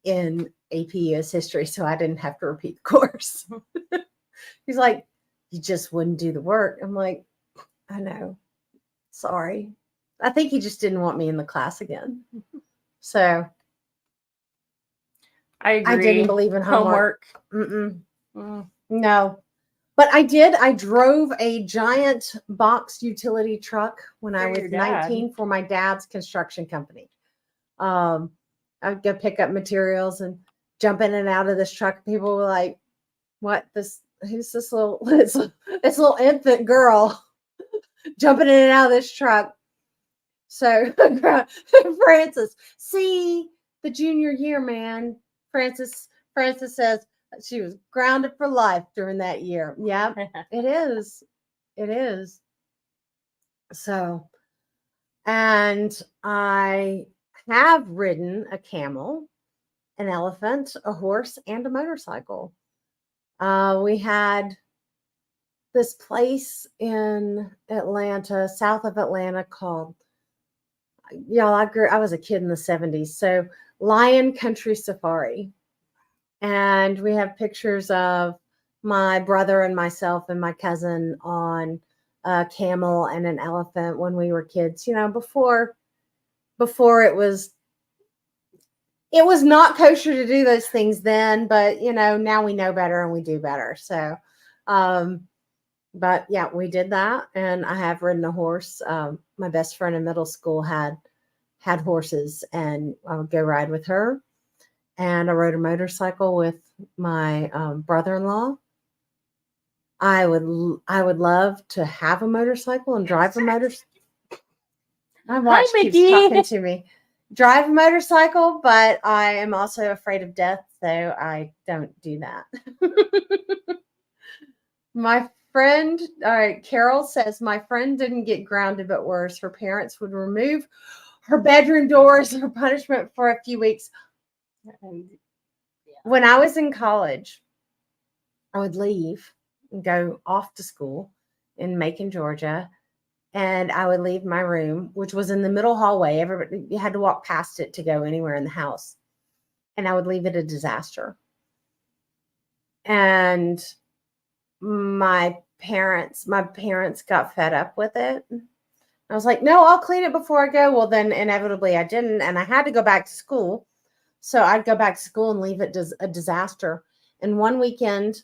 in AP US history, so I didn't have to repeat the course. He's like, you just wouldn't do the work. I'm like, I know. Sorry. I think he just didn't want me in the class again. So I agree. I didn't believe in homework. Mm. No. But I did. I drove a giant box utility truck when I was 19 for my dad's construction company. I'd go pick up materials and jump in and out of this truck. People were like, what? Who's this little infant girl jumping in and out of this truck? So Francis, see the junior year, man. Francis says she was grounded for life during that year. Yeah, it is. It is. So, and I have ridden a camel, an elephant, a horse, and a motorcycle. We had this place in Atlanta, south of Atlanta, called, I was a kid in the 70s. So Lion Country Safari. And we have pictures of my brother and myself and my cousin on a camel and an elephant when we were kids, before it was not kosher to do those things then, but now we know better and we do better. So, but yeah, we did that. And I have ridden a horse. My best friend in middle school had horses, and I would go ride with her. And I rode a motorcycle with my brother-in-law. I would love to have a motorcycle and drive a motorcycle. My watch keeps talking to me. Drive a motorcycle, but I am also afraid of death, so I don't do that. My friend, all right, Carol says, my friend didn't get grounded, but worse. Her parents would remove her bedroom door as her punishment for a few weeks. When I was in college, I would leave and go off to school in Macon, Georgia. And I would leave my room, which was in the middle hallway. Everybody, you had to walk past it to go anywhere in the house. And I would leave it a disaster. And my parents got fed up with it. I was like, no, I'll clean it before I go. Well, then inevitably I didn't. And I had to go back to school. So I'd go back to school and leave it a disaster. And one weekend,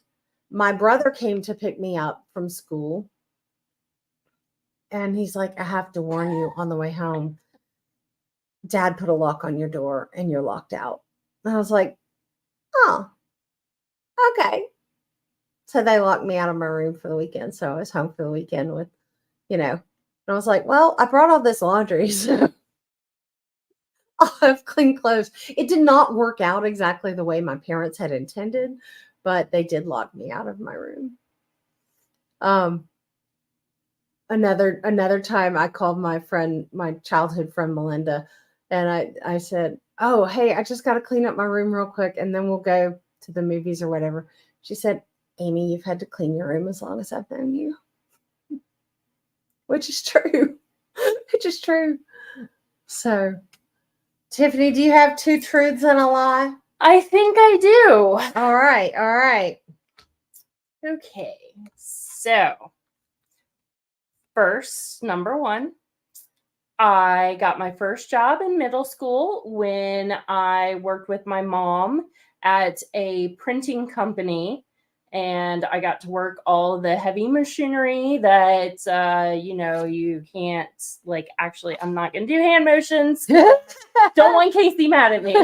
my brother came to pick me up from school. And he's like, I have to warn you on the way home, Dad put a lock on your door and you're locked out. And I was like, oh, okay. So they locked me out of my room for the weekend. So I was home for the weekend with, and I was like, well, I brought all this laundry, so I'll have clean clothes. It did not work out exactly the way my parents had intended, but they did lock me out of my room. Another time I called my childhood friend Melinda, and I said, oh, hey, I just got to clean up my room real quick and then we'll go to the movies or whatever. She said, Amy, you've had to clean your room as long as I've known you. Which is true. Which is true. So, Tiffany, do you have two truths and a lie? I think I do. All right. Okay. So, first, number one, I got my first job in middle school when I worked with my mom at a printing company, and I got to work all the heavy machinery that, you can't, actually, I'm not going to do hand motions. Don't want Casey mad at me.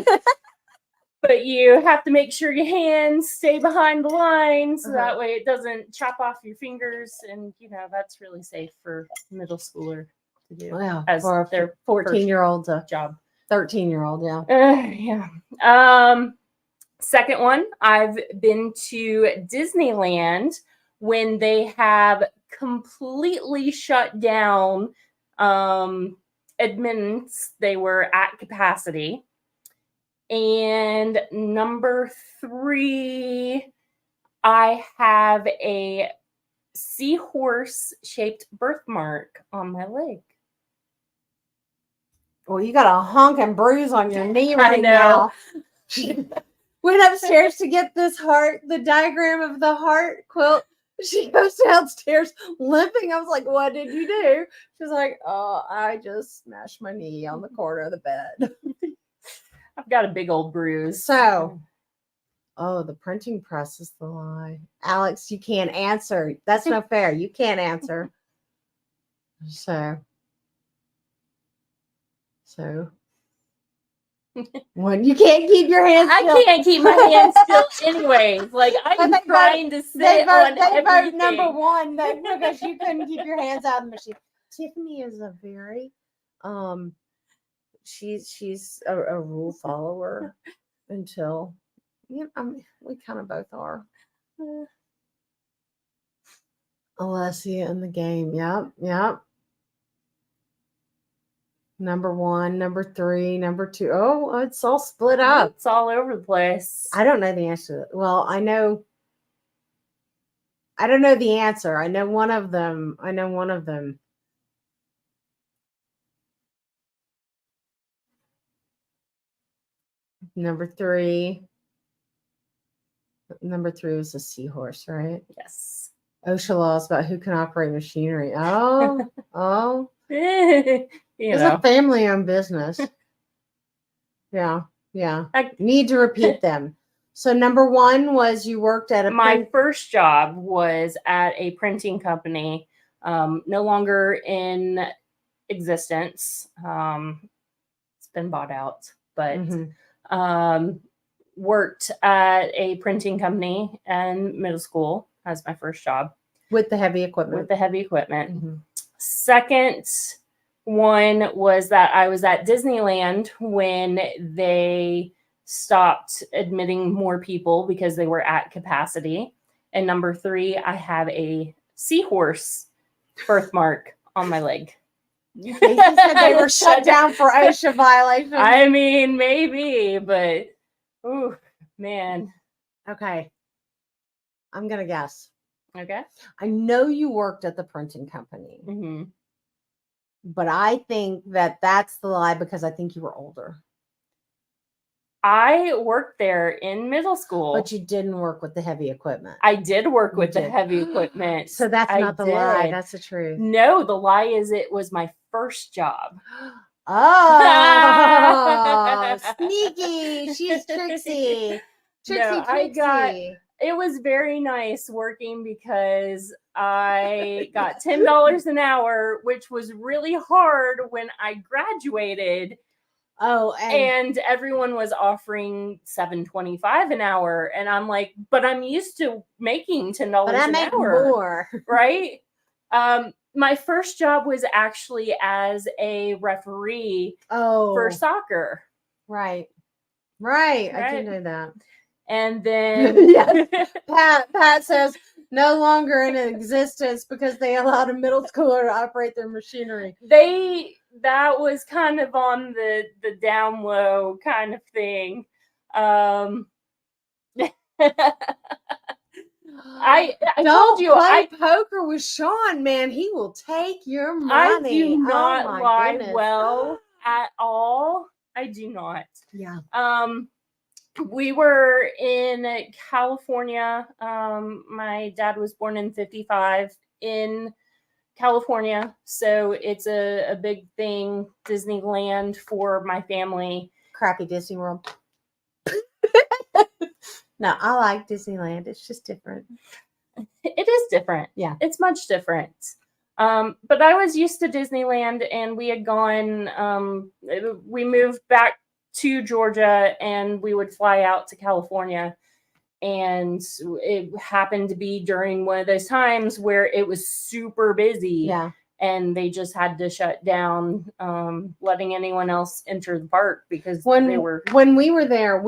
But you have to make sure your hands stay behind the line so that way it doesn't chop off your fingers. And, that's really safe for middle schooler to do. Well, as for their 14-year-old job. 13-year-old, yeah. Yeah. Second one, I've been to Disneyland when they have completely shut down admittance. They were at capacity. And number three, I have a seahorse-shaped birthmark on my leg. Well, you got a honk and bruise on your knee right I know. now. Went upstairs to get the diagram of the heart quilt. She goes downstairs limping. I was like, what did you do? She's like, oh, I just smashed my knee on the corner of the bed. I've got a big old bruise. So, the printing press is the lie. Alex, you can't answer. That's no fair. You can't answer. So when you can't keep your hands still. I can't keep my hands still anyways. I'm trying to sit on everything. Vote number one because you couldn't keep your hands out of the machine. Tiffany is a very She's a rule follower until we kind of both are. Alessia in the game. Yep. Number 1, number 3, number 2. Oh, it's all split up. It's all over the place. I don't know the answer. Well, I don't know the answer. I know one of them. Number 3. Number 3 was a seahorse, right? Yes. OSHA laws about who can operate machinery. Oh. You It's know. a family-owned business. Yeah. Need to repeat them. So number 1 was you worked at My first job was at a printing company, no longer in existence. It's been bought out, but worked at a printing company in middle school as my first job. with the heavy equipment. Second one was that I was at Disneyland when they stopped admitting more people because they were at capacity. And number 3, I have a seahorse birthmark on my leg. They said they were shut down for OSHA violations. I mean, maybe, but ooh, man. Okay. I'm going to guess. Okay. I know you worked at the printing company, Mm-hmm. but I think that's the lie because I think you were older. I worked there in middle school. But you didn't work with the heavy equipment. I did work You with the did. heavy equipment. So that's I not the lie. did. That's the truth. No, the lie is it was my first job. Oh, sneaky. She's Trixie. No, it was very nice working because I got $10 an hour, which was really hard when I graduated. Oh, and everyone was offering $7.25 an hour, and I'm like, but I'm used to making $10 but I an make hour, more, right? My first job was actually as a referee for soccer. Right. I do know that. And then yes. Pat says no longer in existence because they allowed a middle schooler to operate their machinery. That was kind of on the down low kind of thing. I told you play poker with Sean, man. He will take your money. I do not lie goodness. well at all. I do not. Yeah. We were in California. My dad was born in 1955 in California, so it's a big thing, Disneyland for my family. Crappy Disney World. No, I like Disneyland. It's just different. It is different. Yeah. It's much different. But I was used to Disneyland, and we had gone, we moved back to Georgia, and we would fly out to California. And it happened to be during one of those times where it was super busy. Yeah. And they just had to shut down letting anyone else enter the park because when we were there,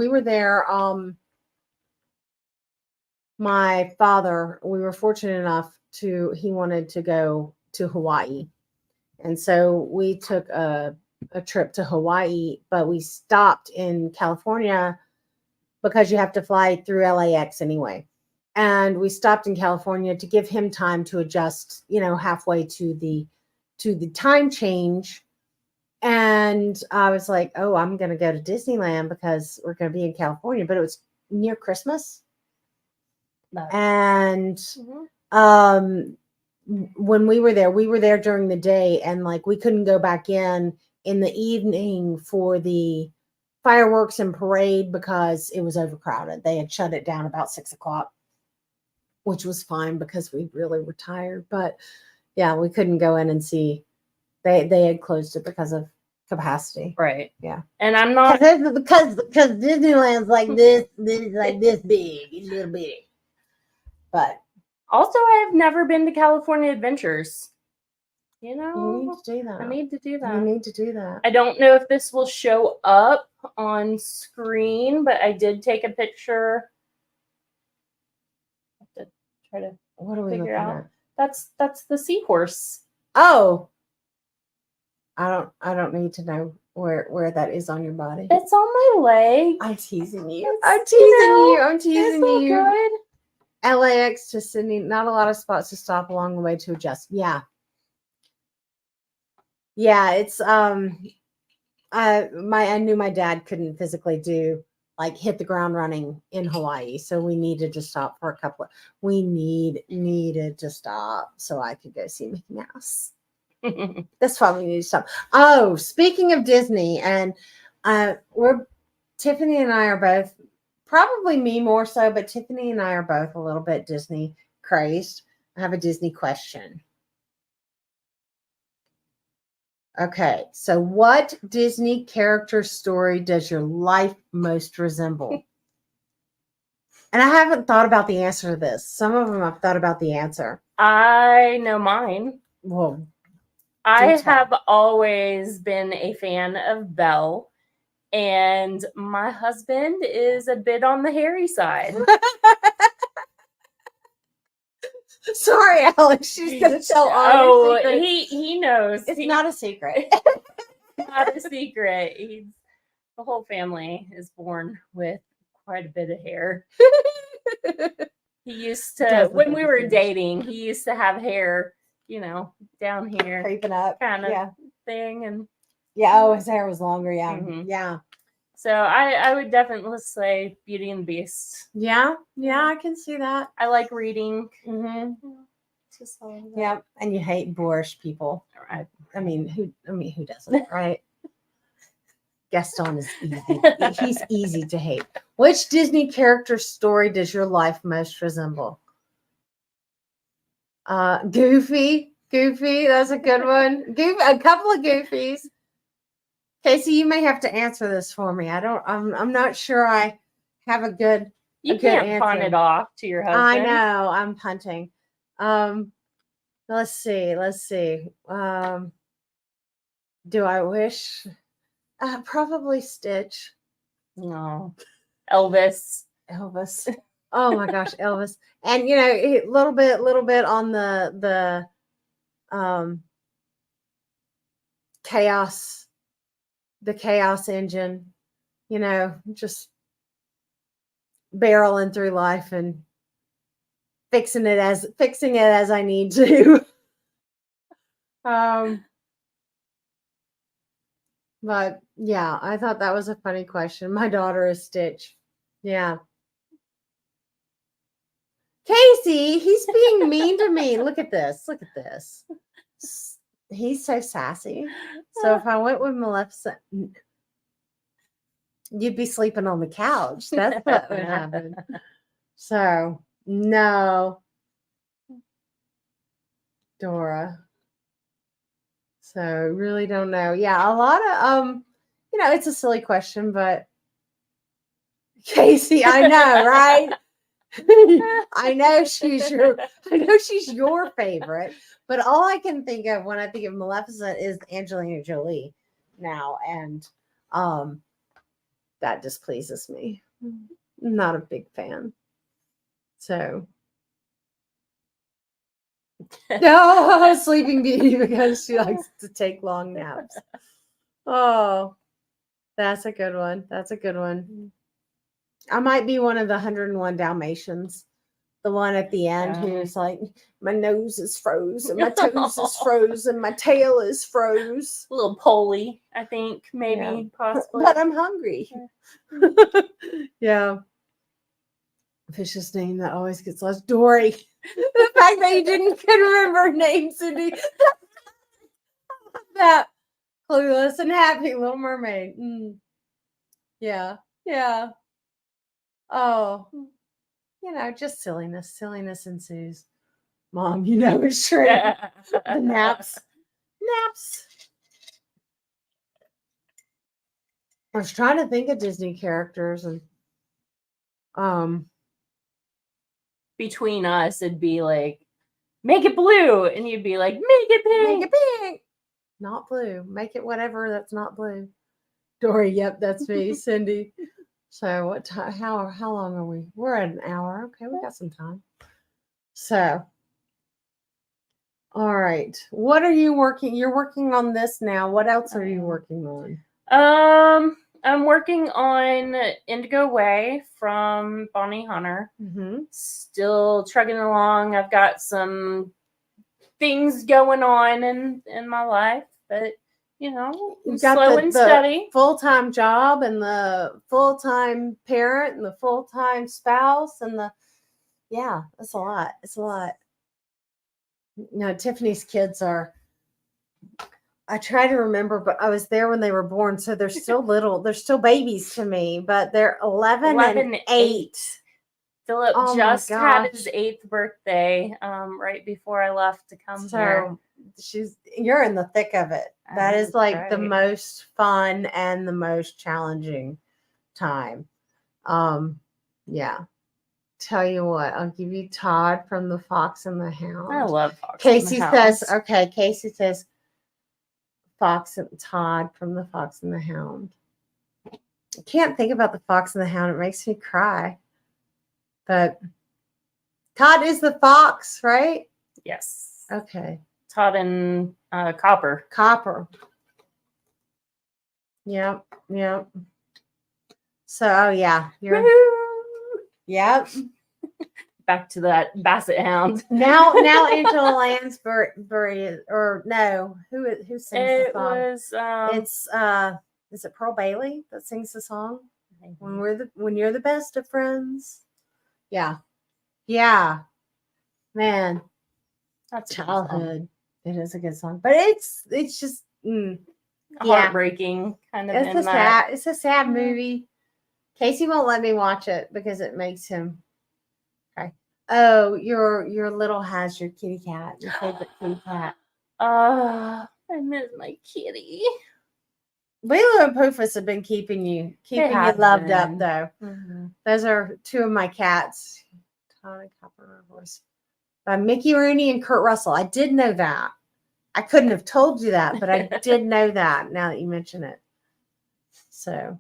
my father, we were fortunate enough he wanted to go to Hawaii. And so we took a trip to Hawaii, but we stopped in California because you have to fly through LAX anyway. And we stopped in California to give him time to adjust, halfway to the time change. And I was like, oh, I'm going to go to Disneyland because we're going to be in California, but it was near Christmas. Nice. And when we were there during the day, and like we couldn't go back in the evening for the fireworks and parade because it was overcrowded. They had shut it down about 6:00, which was fine because we really were tired. But yeah, we couldn't go in and see. They had closed it because of capacity. Right. Yeah. And I'm not because Disneyland's like this like this big, it's a little big. But also, I have never been to California Adventures. You You know, need to do that. I need to do You that. need to do that. I don't know if this will show up on screen, but I did take a picture. I have to try to What are we figure looking out. at? That's the seahorse. Oh, I don't need to know where that is on your body. It's on my leg. I'm teasing you. It's, I'm teasing you you. know, I'm teasing It's all you. good. LAX to Sydney, not a lot of spots to stop along the way to adjust. Yeah. Yeah, it's I knew my dad couldn't physically do like hit the ground running in Hawaii. So we needed to stop for a couple of needed to stop so I could go see Mickey Mouse. That's why we need to stop. Oh, speaking of Disney, and Tiffany and I are both, probably me more so, but Tiffany and I are both a little bit Disney crazed. I have a Disney question. Okay, so what Disney character story does your life most resemble? And I haven't thought about the answer to this. Some of them I've thought about the answer. I know mine. Well, I do tell. have always been a fan of Belle, and my husband is a bit on the hairy side. Sorry, Alex. She's gonna tell all your secrets. he knows. It's He- not a secret. not a secret. The whole family is born with quite a bit of hair. He used to, Does look when like we a were fish. dating, he used to have hair, down here Creeping up. kind of Yeah. thing. And Yeah. Oh, his hair was longer. Yeah. Mhm. Yeah. so I would definitely say Beauty and the Beast. Yeah. Yeah. I can see that. I like reading. Mm-hmm. Just all of that. Yeah. And you hate boorish people. Right. I mean, who doesn't, right? Gaston is easy. He's easy to hate. Which Disney character story does your life most resemble? Goofy. Goofy, that's a good one. A couple of Goofies. Casey, you may have to answer this for me. I'm not sure I have a good You good can't pawn answer. it off to your husband. I know, I'm punting. Let's see. Do I wish? Probably Stitch. No. Elvis. Oh my gosh, Elvis. And a little bit on the chaos, the chaos engine, just barreling through life and fixing it as I need to. But yeah, I thought that was a funny question. My daughter is Stitch. Yeah. Casey, he's being mean to me. Look at this. He's so sassy. So if I went with Maleficent, you'd be sleeping on the couch. That's what would happen. So no, Dora. So really don't know. Yeah, a lot of it's a silly question, but Casey, I know, right? I know she's your favorite, but all I can think of when I think of Maleficent is Angelina Jolie now, and that displeases me. I'm not a big fan. So no, Sleeping Beauty, because she likes to take long naps. Oh, that's a good one. I might be one of the 101 Dalmatians. The one at the end who's like, my nose is froze, and my toes is froze, and my tail is froze. A little Polly, I think, maybe, possibly. But I'm hungry. Yeah. Vicious name that always gets lost. Dory. The fact that you can remember names, Cindy. That Clueless and Happy Little Mermaid. Yeah. Oh, just silliness. Silliness ensues. Mom, it's true. The naps. I was trying to think of Disney characters, and Between us, it'd be like make it blue. And you'd be like, make it pink. Make it pink. Not blue. Make it whatever that's not blue. Dory, yep, that's me. Cindy. So what time? How long are we? We're at an hour. Okay, we got some time. So, all right. What are you working? You're working on this now. What else are you working on? I'm working on Indigo Way from Bonnie Hunter. Mm-hmm. Still trucking along. I've got some things going on in my life, but you know, You've got slow and steady. full-time job and the full-time parent and the full-time spouse and yeah, it's a lot. It's a lot. No, Tiffany's kids are, I try to remember, but I was there when they were born, so they're still little. They're still babies to me, but they're 11 and 8. Philip Oh my just had his gosh. 8th birthday right before I left to come here. So you're in the thick of it. That is That's like the right. most fun and the most challenging time. Yeah. Tell you what, I'll give you Todd from The Fox and the Hound. I love Fox Casey and the Hound. says, okay, Casey says Todd from The Fox and the Hound. I can't think about The Fox and the Hound. It makes me cry. But Todd is the fox, right? Yes. Okay. Todd and Copper. Copper. Yep. So, oh yeah. Yep. Back to that Basset Hound. Now Angela Lansbury, or no, who sings the It song? was It's is it Pearl Bailey that sings the song? When you're the best of friends. Yeah. Man, that's childhood. It is a good song, but it's just heartbreaking kind of. It's a sad movie. Casey won't let me watch it because it makes him cry. Oh, your little has your kitty cat, your favorite kitty cat. I miss my kitty. Lilo and Poofus have been keeping you loved up though. Mm-hmm. Those are 2 of my cats. Todd and Copper voice by Mickey Rooney and Kurt Russell. I did know that. I couldn't have told you that, but I did know that now that you mention it. So,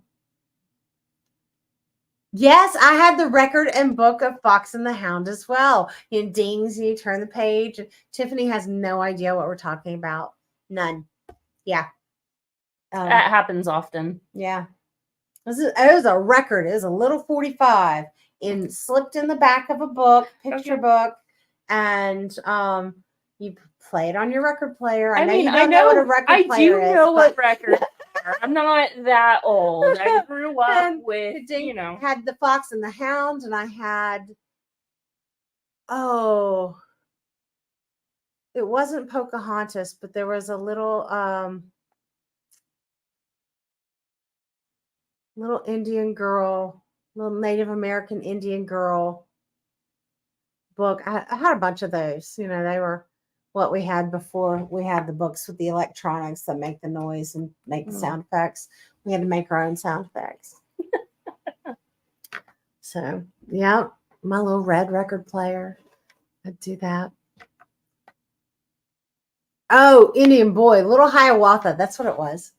yes, I had the record and book of Fox and the Hound as well. It dings and you turn the page. Tiffany has no idea what we're talking about. None. Yeah. That happens often. Yeah. It was a record. It was a little 45 slipped in the back of a book, picture book, and you play it on your record player. I know you don't know what a record player is. I do know what records are. I'm not that old. I grew up with, had the Fox and the Hound, and I had it wasn't Pocahontas, but there was a little Indian girl, little Native American Indian girl book. I had a bunch of those. They were what we had before we had the books with the electronics that make the noise and make the sound effects. We had to make our own sound effects. So, yeah, my little red record player. I'd do that. Oh, Indian Boy, Little Hiawatha. That's what it was.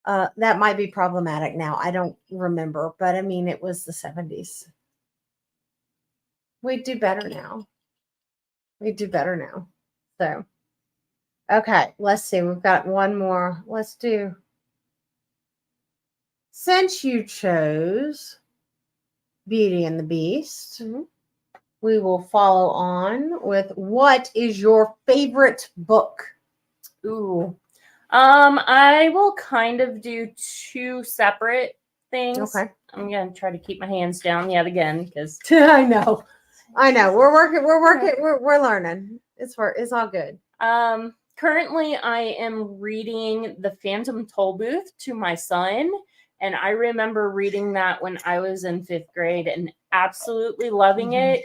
That might be problematic now. I don't remember, but I mean, it was the 70s. We'd do better now. So, okay, let's see. We've got one more. Let's do. Since you chose Beauty and the Beast, we will follow on with what is your favorite book? Ooh. I will kind of do 2 separate things. Okay. I'm gonna try to keep my hands down yet again because I know. We're working. We're learning. It's all good. Currently I am reading The Phantom Tollbooth to my son, and I remember reading that when I was in 5th grade and absolutely loving it,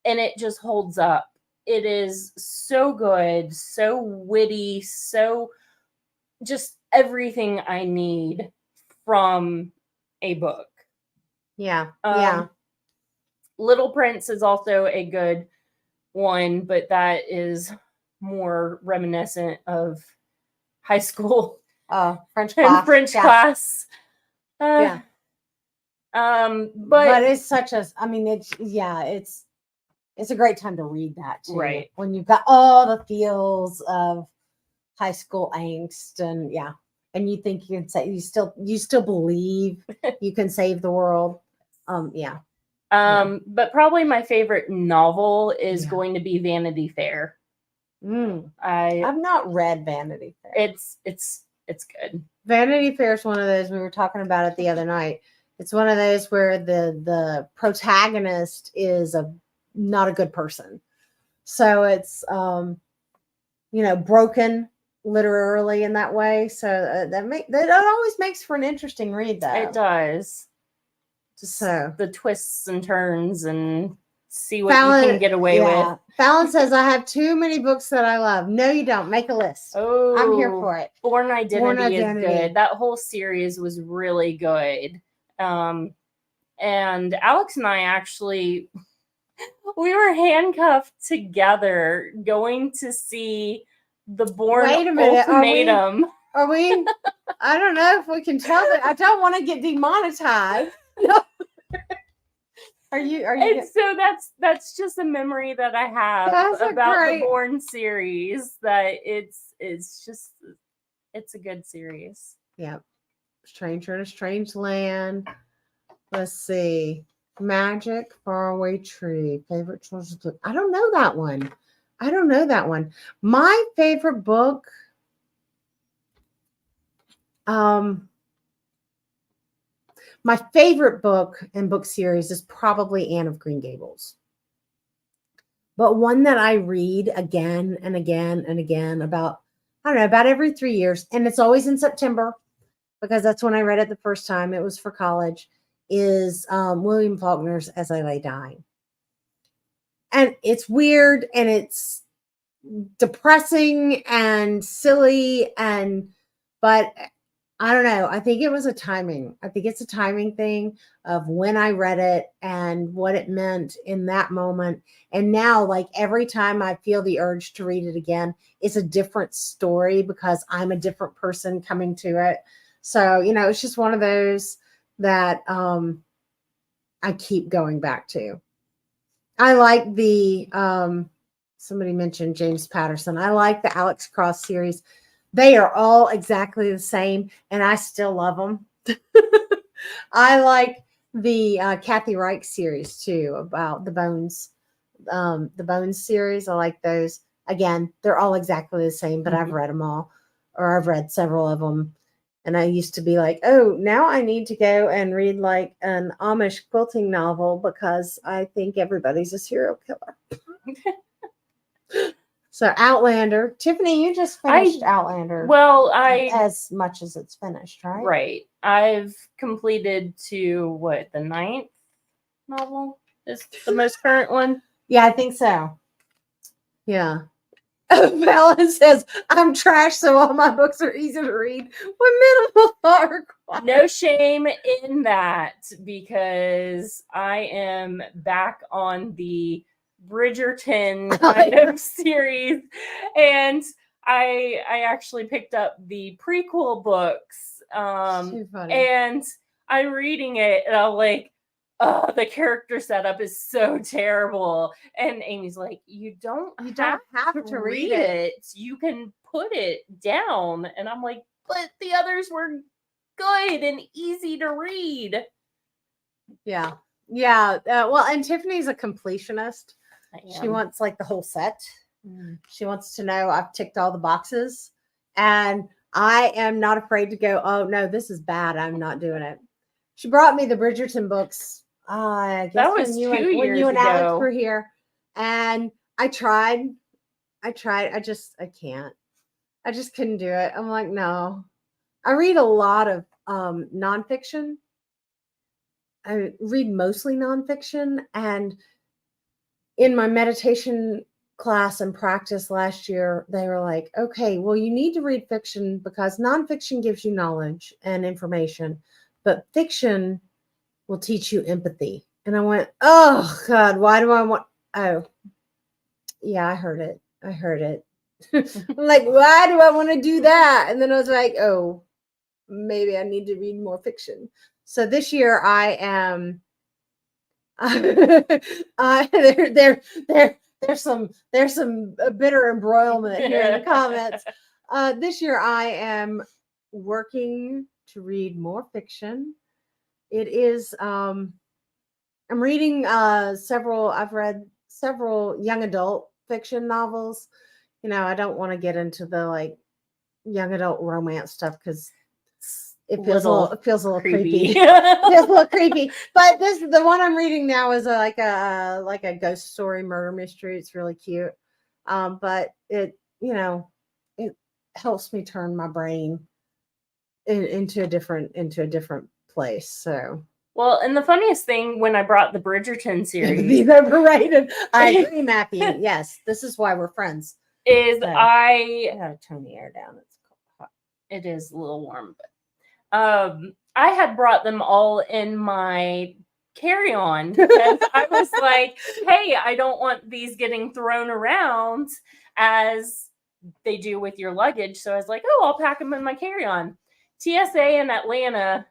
and it just holds up. It is so good, so witty, so just everything I need from a book. Yeah. Little Prince is also a good one, but that is more reminiscent of high school French and class. French Yeah. class. Yeah. But But it's such a, I mean, it's a great time to read that too. Right. When you've got all the feels of high school angst and and you think you can say, you still believe you can save the world. Yeah. But probably my favorite novel is Yeah. going to be Vanity Fair. I've not read Vanity Fair. It's good. Vanity Fair is one of those, we were talking about it the other night. It's one of those where the protagonist is not a good person. So it's broken literally in that way. So that always makes for an interesting read, though. It does. Just So the twists and turns and see what you can get away with. Fallon says, I have too many books that I love. No, you don't. Make a list. Oh, I'm here for it. Born Identity is Identity. good. That whole series was really good. And Alex and I actually, we were handcuffed together going to see the Born Wait a minute. Ultimatum. Are we? I don't know if we can tell that. I don't want to get demonetized. No. Are you? And so that's just a memory that I have about the Born series. That it's a good series. Yeah. Stranger in a Strange Land. Let's see. Magic, Faraway Tree. Favorite children's book. I don't know that one. My favorite book. My favorite book and book series is probably Anne of Green Gables. But one that I read again and again and again about every 3 years, and it's always in September because that's when I read it the first time. It was for college, is William Faulkner's As I Lay Dying. And it's weird and it's depressing and silly, but I don't know. I think it was a timing. I think it's a timing thing of when I read it and what it meant in that moment. And now, like every time I feel the urge to read it again, it's a different story because I'm a different person coming to it. So, it's just one of those that I keep going back to. I like the, somebody mentioned James Patterson. I like the Alex Cross series. They are all exactly the same, and I still love them. I like the Kathy Reich series too, about the Bones series. I like those. Again, they're all exactly the same, but I've read them all, or I've read several of them. And I used to be like, oh, now I need to go and read like an Amish quilting novel because I think everybody's a serial killer. So Outlander. Tiffany, you just finished Outlander. Well, as much as it's finished, right? Right. I've completed the 9th novel is the most current one. Yeah, I think so. Yeah. Fallon says, I'm trash, so all my books are easy to read with minimal thought required. No shame in that because I am back on the Bridgerton kind of series, and I actually picked up the prequel books, and I'm reading it, and I'm like, oh, the character setup is so terrible. And Amy's like, you don't have to read it. You can put it down. And I'm like, but the others were good and easy to read. Yeah. Yeah. Well, and Tiffany's a completionist. She wants like the whole set. She wants to know I've ticked all the boxes. And I am not afraid to go, oh, no, this is bad. I'm not doing it. She brought me the Bridgerton books. I guess that was when 2 you years and ago. Alex were here. And I tried. I can't. I just couldn't do it. I'm like, no. I read a lot of nonfiction. I read mostly nonfiction. And in my meditation class and practice last year, they were like, okay, well, you need to read fiction because nonfiction gives you knowledge and information, but fiction will teach you empathy. And I went, oh God, why do I want, Yeah, I heard it. I heard it. I'm like, why do I want to do that? And then I was like, oh, maybe I need to read more fiction. So this year I am there's some bitter embroilment here in the comments. This year I am working to read more fiction. It is I'm reading I've read several young adult fiction novels. You know, I don't want to get into the like young adult romance stuff because it feels it feels a little creepy. It feels a little creepy. But the one I'm reading now is like a ghost story murder mystery. It's really cute. But it, you know, it helps me turn my brain into a different place. So well, and the funniest thing when I brought the Bridgerton series, these overrated. I agree, Matthew. Yes, this is why we're friends. is So, I gotta tone the air down. It's hot. It is a little warm, but I had brought them all in my carry-on because I was like, hey, I don't want these getting thrown around as they do with your luggage. So I was like, oh, I'll pack them in my carry-on. TSA in Atlanta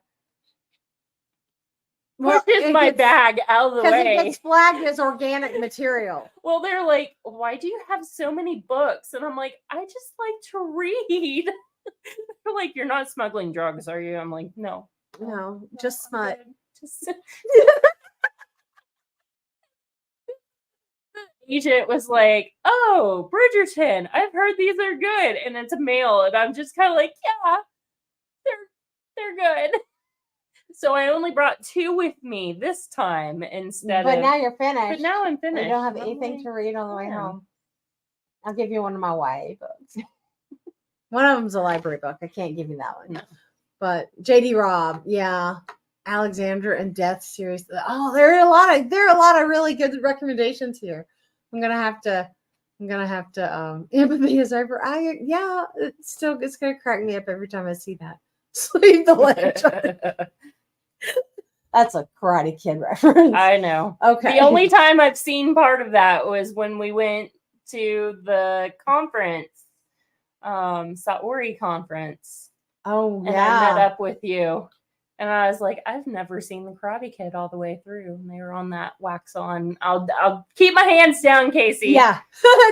pushes my bag out of the way. Because it gets flagged as organic material. Well, they're like, why do you have so many books? And I'm like, I just like to read. They're like, you're not smuggling drugs, are you? I'm like, no. No, just smut. Just agent was like, oh, Bridgerton, I've heard these are good. And it's a male. And I'm just kind of like, yeah, they're good. So I only brought 2 with me this time instead But of. now you're finished. But now I'm finished. You don't have anything to read on the way home. I'll give you one of my YA books. One of them's a library book. I can't give you that one. No. But J.D. Robb, yeah, Alexander and Death series. Oh, there are a lot of really good recommendations here. I'm gonna have to. Empathy is over. It's gonna crack me up every time I see that. Sleep the ledge. That's a Karate Kid reference. I know. Okay. The only time I've seen part of that was when we went to the conference, Saori conference. Oh, and yeah. I met up with you. And I was like, I've never seen the Karate Kid all the way through. And they were on that wax on. I'll keep my hands down, Casey. Yeah.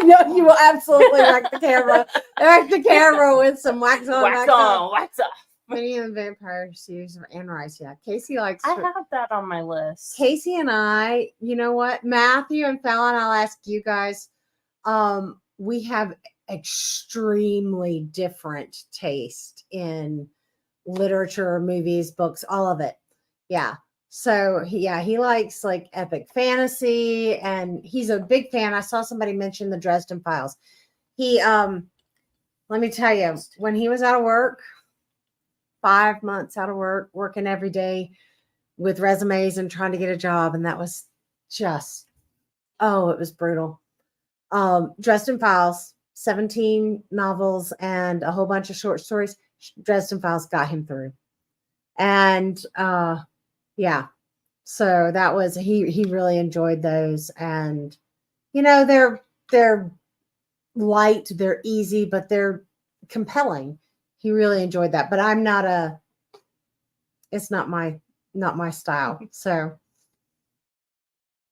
No, you will absolutely wreck the camera. Wreck the camera with some wax on, wax on, wax off. Many of the Vampire series of Anne Rice. Yeah. Casey likes. I have that on my list. Casey and I, you know what? Matthew and Fallon, I'll ask you guys. We have extremely different taste in literature, movies, books, all of it. Yeah. So he likes like epic fantasy, and he's a big fan. I saw somebody mention the Dresden Files. He let me tell you, when he was out of work, 5 months out of work, working every day with resumes and trying to get a job, and that was just it was brutal. Dresden Files, 17 novels and a whole bunch of short stories. Dresden Files got him through. And yeah. So that was he really enjoyed those. And you know, they're light, they're easy, but they're compelling. He really enjoyed that. But I'm not it's not my style. So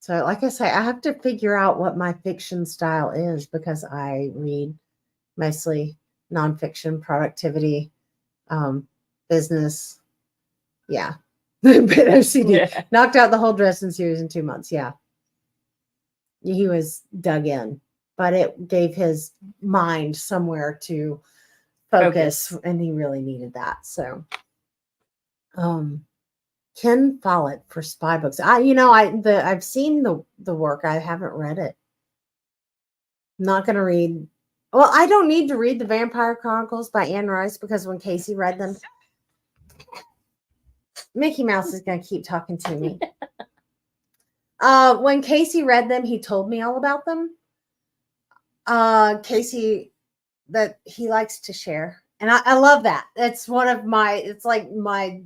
like I say, I have to figure out what my fiction style is, because I read mostly nonfiction, productivity, business. Yeah. Bit OCD. Yeah. Knocked out the whole Dresden series in 2 months. Yeah. He was dug in, but it gave his mind somewhere to focus. And he really needed that. So, Ken Follett for Spy Books. I've seen the work. I haven't read it. I'm not going to read. Well, I don't need to read the Vampire Chronicles by Anne Rice, because when Casey read them, Mickey Mouse is going to keep talking to me. When Casey read them, he told me all about them. Casey, that he likes to share. And I love that. It's like my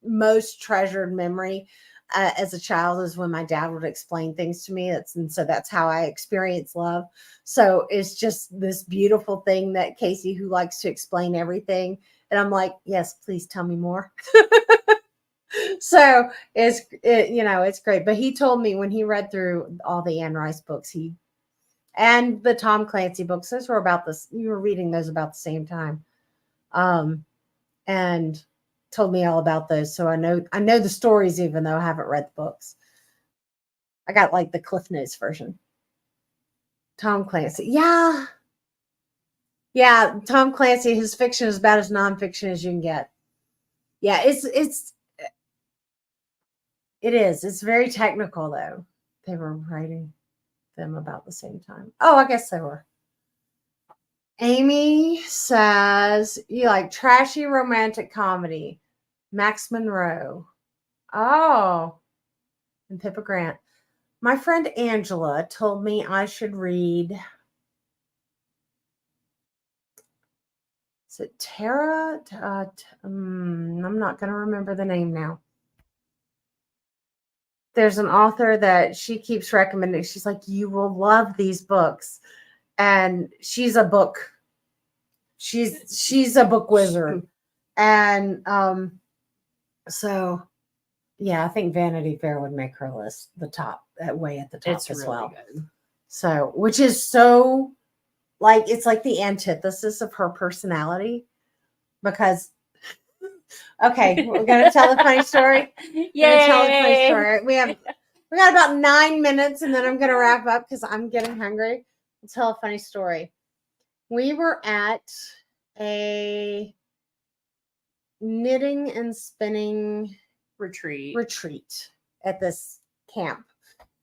most treasured memory. as a child is when my dad would explain things to me. So that's how I experience love. So it's just this beautiful thing that Casey, who likes to explain everything, and I'm like, yes, please tell me more. So it's great. But he told me when he read through all the Anne Rice books, and the Tom Clancy books, those were about this. You were reading those about the same time, and told me all about those. So I know the stories, even though I haven't read the books. I got like the Cliff Notes version. Tom Clancy, yeah, Tom Clancy. His fiction is about as nonfiction as you can get. Yeah, it is. It's very technical, though. They were writing them about the same time. Oh, I guess they were. Amy says, you like trashy romantic comedy. Max Monroe. Oh, and Pippa Grant. My friend Angela told me I should read. Is it Tara? I'm not going to remember the name now. There's an author that she keeps recommending. She's like, you will love these books. And she's a book. She's a book wizard. And so yeah, I think Vanity Fair would make her list way at the top It's as really well. good. So, which is so like, it's like the antithesis of her personality, because okay, we're gonna tell a funny story. Yay! Tell a funny story. We got about 9 minutes, and then I'm gonna wrap up because I'm getting hungry. I'll tell a funny story. We were at a knitting and spinning retreat at this camp,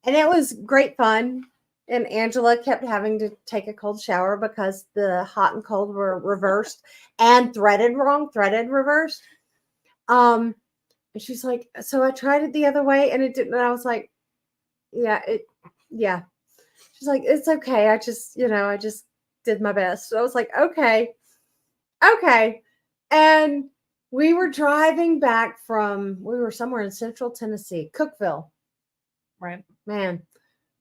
and it was great fun. And Angela kept having to take a cold shower because the hot and cold were reversed and threaded reversed. And she's like, so I tried it the other way and it didn't. And I was like, yeah. She's like, it's okay. I just did my best. So I was like, okay. And we were driving back we were somewhere in Central Tennessee, Cookeville. Right. Man,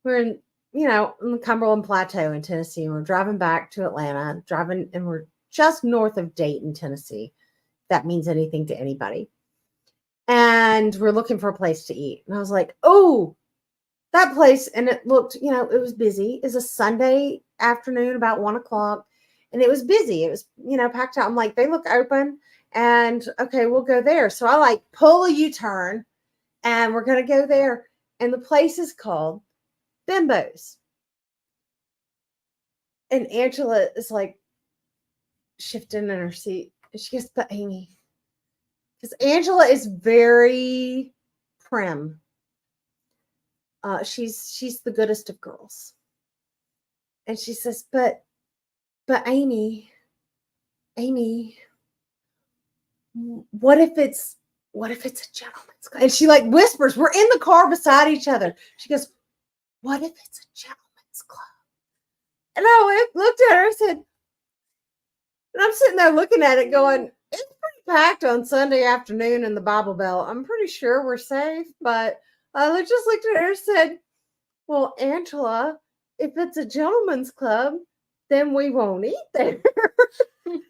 we're in the Cumberland Plateau in Tennessee. And we're driving back to Atlanta, and we're just north of Dayton, Tennessee. If that means anything to anybody. And we're looking for a place to eat. And I was like, oh, that place. And it looked, it was busy. It was a Sunday afternoon, about 1:00. And it was busy. It was, packed out. I'm like, they look open. And okay, we'll go there. So I like pull a U-turn and we're going to go there. And the place is called Bimbo's. And Angela is like shifting in her seat. And she goes, but Amy, because Angela is very prim. She's the goodest of girls. And she says, but Amy, what if it's a gentleman's club? And she like whispers, we're in the car beside each other. She goes, what if it's a gentleman's club? And I looked at her and said, and I'm sitting there looking at it going, it's pretty packed on Sunday afternoon in the Bible Belt. I'm pretty sure we're safe. But I just looked at her and said, well, Angela, if it's a gentleman's club, then we won't eat there. Turned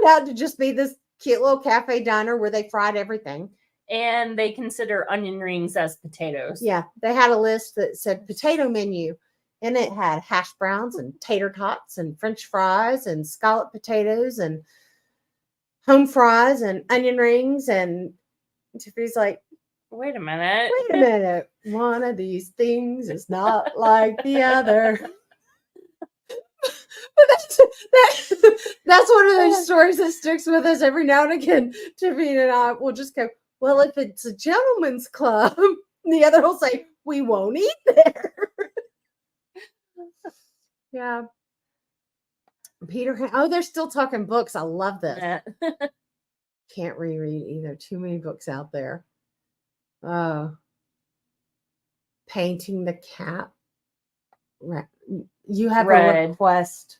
out to just be this cute little cafe diner where they fried everything. And they consider onion rings as potatoes. Yeah, they had a list that said potato menu, and it had hash browns and tater tots and French fries and scalloped potatoes and home fries and onion rings. And Tiffany's like, wait a minute. One of these things is not like the other. But that's one of those stories that sticks with us every now and again. Tiffany and I will just go, well, if it's a gentleman's club, the other will say, we won't eat there. Yeah. Peter, they're still talking books. I love this. Can't reread either. Too many books out there. Painting the Cat. You have a request.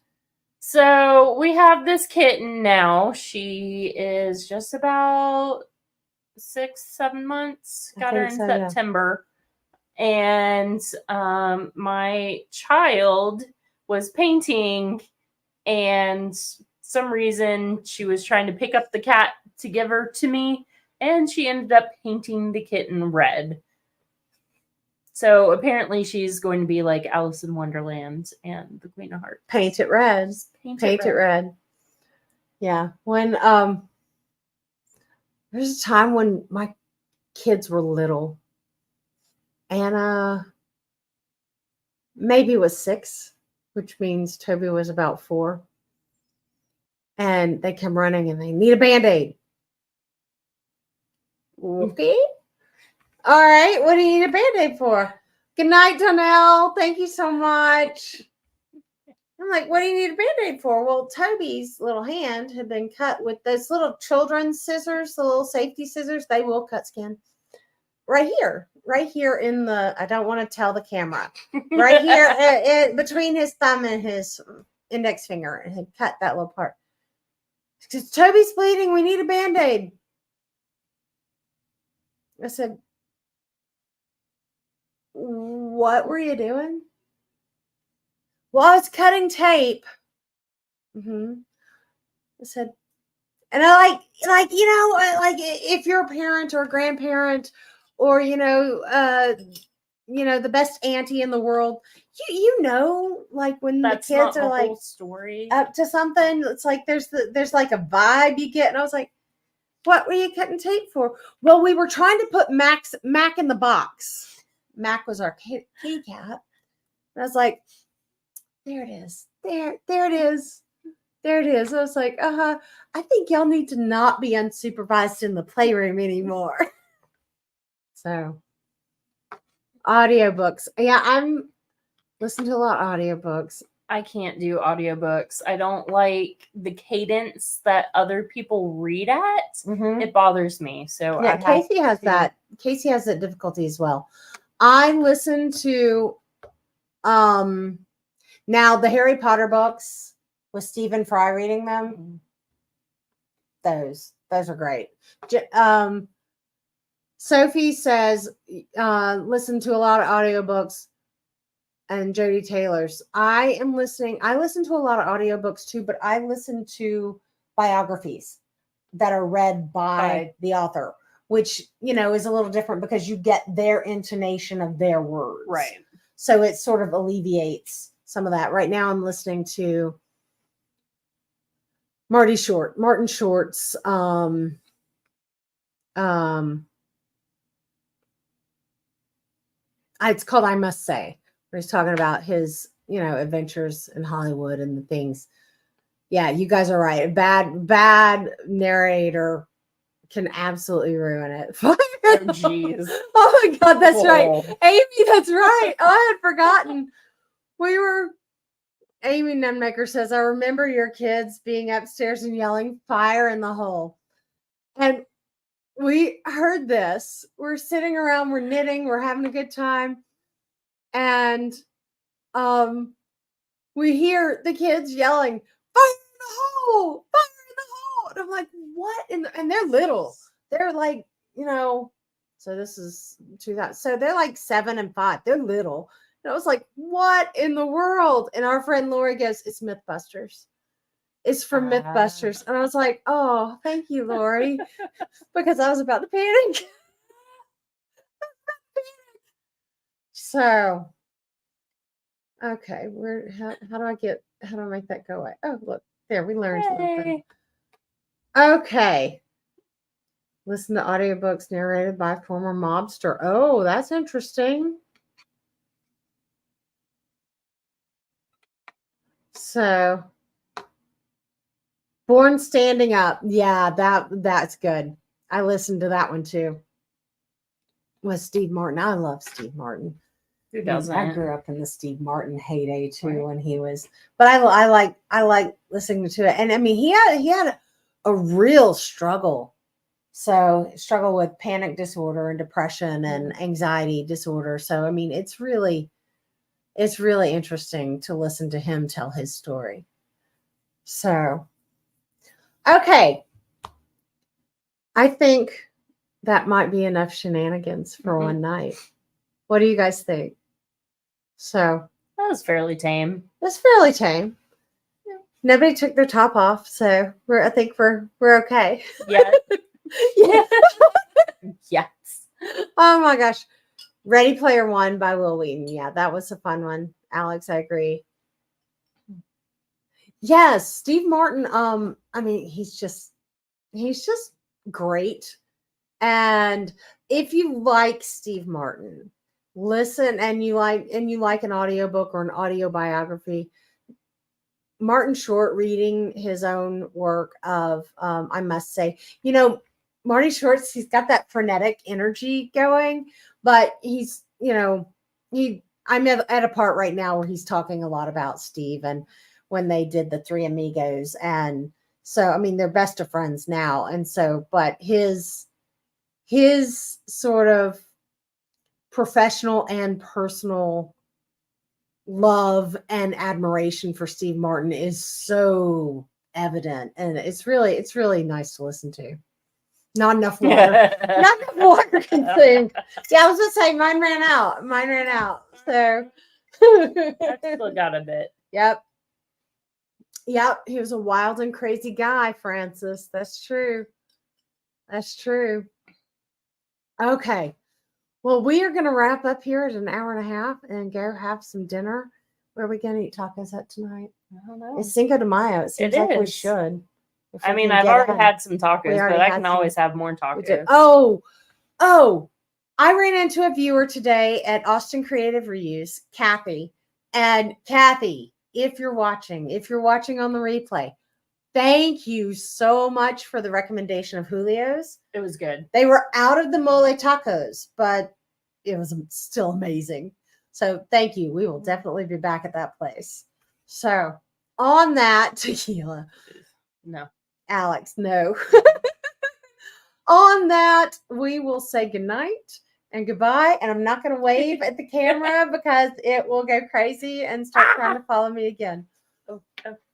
So we have this kitten now. She is just about 6-7 months. I Got her in think so, yeah. September. And my child was painting, and some reason she was trying to pick up the cat to give her to me, and she ended up painting the kitten red. So apparently she's going to be like Alice in Wonderland and the Queen of Hearts. Paint it red. Paint Paint it red. Yeah. When there's a time when my kids were little. Anna maybe was 6, which means Toby was about 4. And they come running and they need a Band-Aid. Okay. All right. What do you need a Band-Aid for? Good night, Donnell. Thank you so much. I'm like, what do you need a Band-Aid for? Well, Toby's little hand had been cut with those little children's scissors, the little safety scissors. They will cut skin. Right here in the, I don't want to tell the camera, right here between his thumb and his index finger, it had cut that little part. Because Toby's bleeding, we need a Band-Aid. I said, what were you doing? Well, I was cutting tape. I said, and I like, if you're a parent or a grandparent, or the best auntie in the world, like when That's the kids not are the like whole story. up to something, it's like there's like a vibe you get, and I was like, what were you cutting tape for? Well, we were trying to put Mac in the box. Mac was our kitty cat, and I was like, there it is, there it is. There it is. I was like, I think y'all need to not be unsupervised in the playroom anymore. So, audiobooks. Yeah, I'm listening to a lot of audiobooks. I can't do audiobooks. I don't like the cadence that other people read at. It bothers me. So yeah, Casey has that. Casey has that difficulty as well. I listen to now the Harry Potter books with Stephen Fry reading them. Those are great. Sophie says listen to a lot of audiobooks, and Jody Taylor's. I listen to a lot of audiobooks too, but I listen to biographies that are read by the author, which is a little different because you get their intonation of their words. Right. So it sort of alleviates some of that. Right now I'm listening to Martin Short's it's called I Must Say, where he's talking about his adventures in Hollywood and the things. Yeah, you guys are right. A bad narrator can absolutely ruin it. Oh, jeez. Oh my God, that's right. Amy, that's right. Oh, I had forgotten. Amy Nunmaker says, I remember your kids being upstairs and yelling fire in the hole. And we heard this. We're sitting around, we're knitting, we're having a good time. And we hear the kids yelling, fire in the hole, fire in the hole. And I'm like, what? And they're little. They're like, so this is 2000. So they're like 7 and 5. They're little. And I was like, what in the world? And our friend Lori goes, it's Mythbusters. It's from Mythbusters. And I was like, oh, thank you, Lori. Because I was about to panic. So, okay. How do I make that go away? Oh, look, there, we learned something. Okay. Listen to audiobooks narrated by a former mobster. Oh, that's interesting. So, Born Standing Up. Yeah, that's good. I listened to that one too. With Steve Martin. I love Steve Martin. Who doesn't? I grew up in the Steve Martin heyday too, when he was. But I like listening to it, and I mean he had a real struggle. So struggle with panic disorder and depression and anxiety disorder. So I mean it's really interesting to listen to him tell his story. So, okay. I think that might be enough shenanigans for Mhm. one night. What do you guys think? So That was fairly tame. it's fairly tame. Nobody took their top off, so I think we're okay. Yeah. Yeah. Yes. Oh my gosh. Ready Player One by Will Wheaton. Yeah, that was a fun one. Alex, I agree. Yes, Steve Martin. I mean, he's just great. And if you like Steve Martin, listen, and you like an audiobook or an audio biography, Martin Short reading his own work of I must say, Marty Short's, he's got that frenetic energy going, but he's, I'm at a part right now where he's talking a lot about Steve and when they did the Three Amigos. And so, I mean, they're best of friends now. And so, but his sort of professional and personal love and admiration for Steve Martin is so evident, and it's really nice to listen to. Not enough water. Not enough water consumed. Yeah, I was just saying mine ran out. So I've still got a bit. Yep. He was a wild and crazy guy, Francis. That's true. Okay. Well, we are going to wrap up here at an hour and a half and go have some dinner. Where are we going to eat tacos at tonight? I don't know. It's Cinco de Mayo. It seems like we is. should. If I we mean, can I've get already in. had some tacos, We already but I had can some. always have more We did. tacos. Oh, I ran into a viewer today at Austin Creative Reuse, Kathy. And Kathy, if you're watching on the replay, thank you so much for the recommendation of Julio's. It was good. They were out of the mole tacos, but it was still amazing. So thank you. We will definitely be back at that place. So on that, tequila. No. Alex, no. On that, we will say goodnight and goodbye. And I'm not going to wave at the camera because it will go crazy and start trying to follow me again.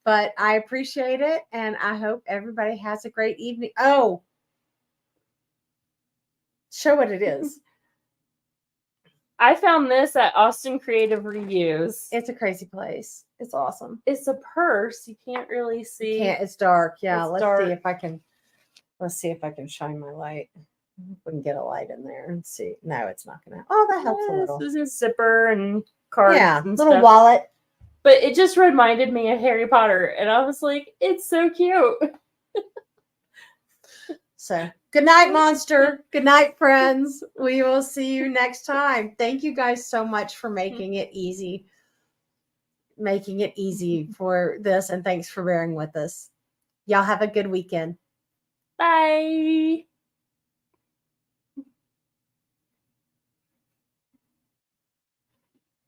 But I appreciate it. And I hope everybody has a great evening. Oh, show what it is. I found this at Austin Creative Reuse. It's a crazy place. It's awesome. It's a purse. You can't really see. It's dark. Yeah. It's Let's dark. see if I can shine my light. If we can get a light in there and see. No, it's not gonna. Oh, that helps a little. This is a zipper and cards. Yeah, and little stuff. wallet. But it just reminded me of Harry Potter, and I was like, it's so cute. So, good night, monster. Good night, friends. We will see you next time. Thank you guys so much for making it easy. For this, and thanks for bearing with us. Y'all have a good weekend. Bye.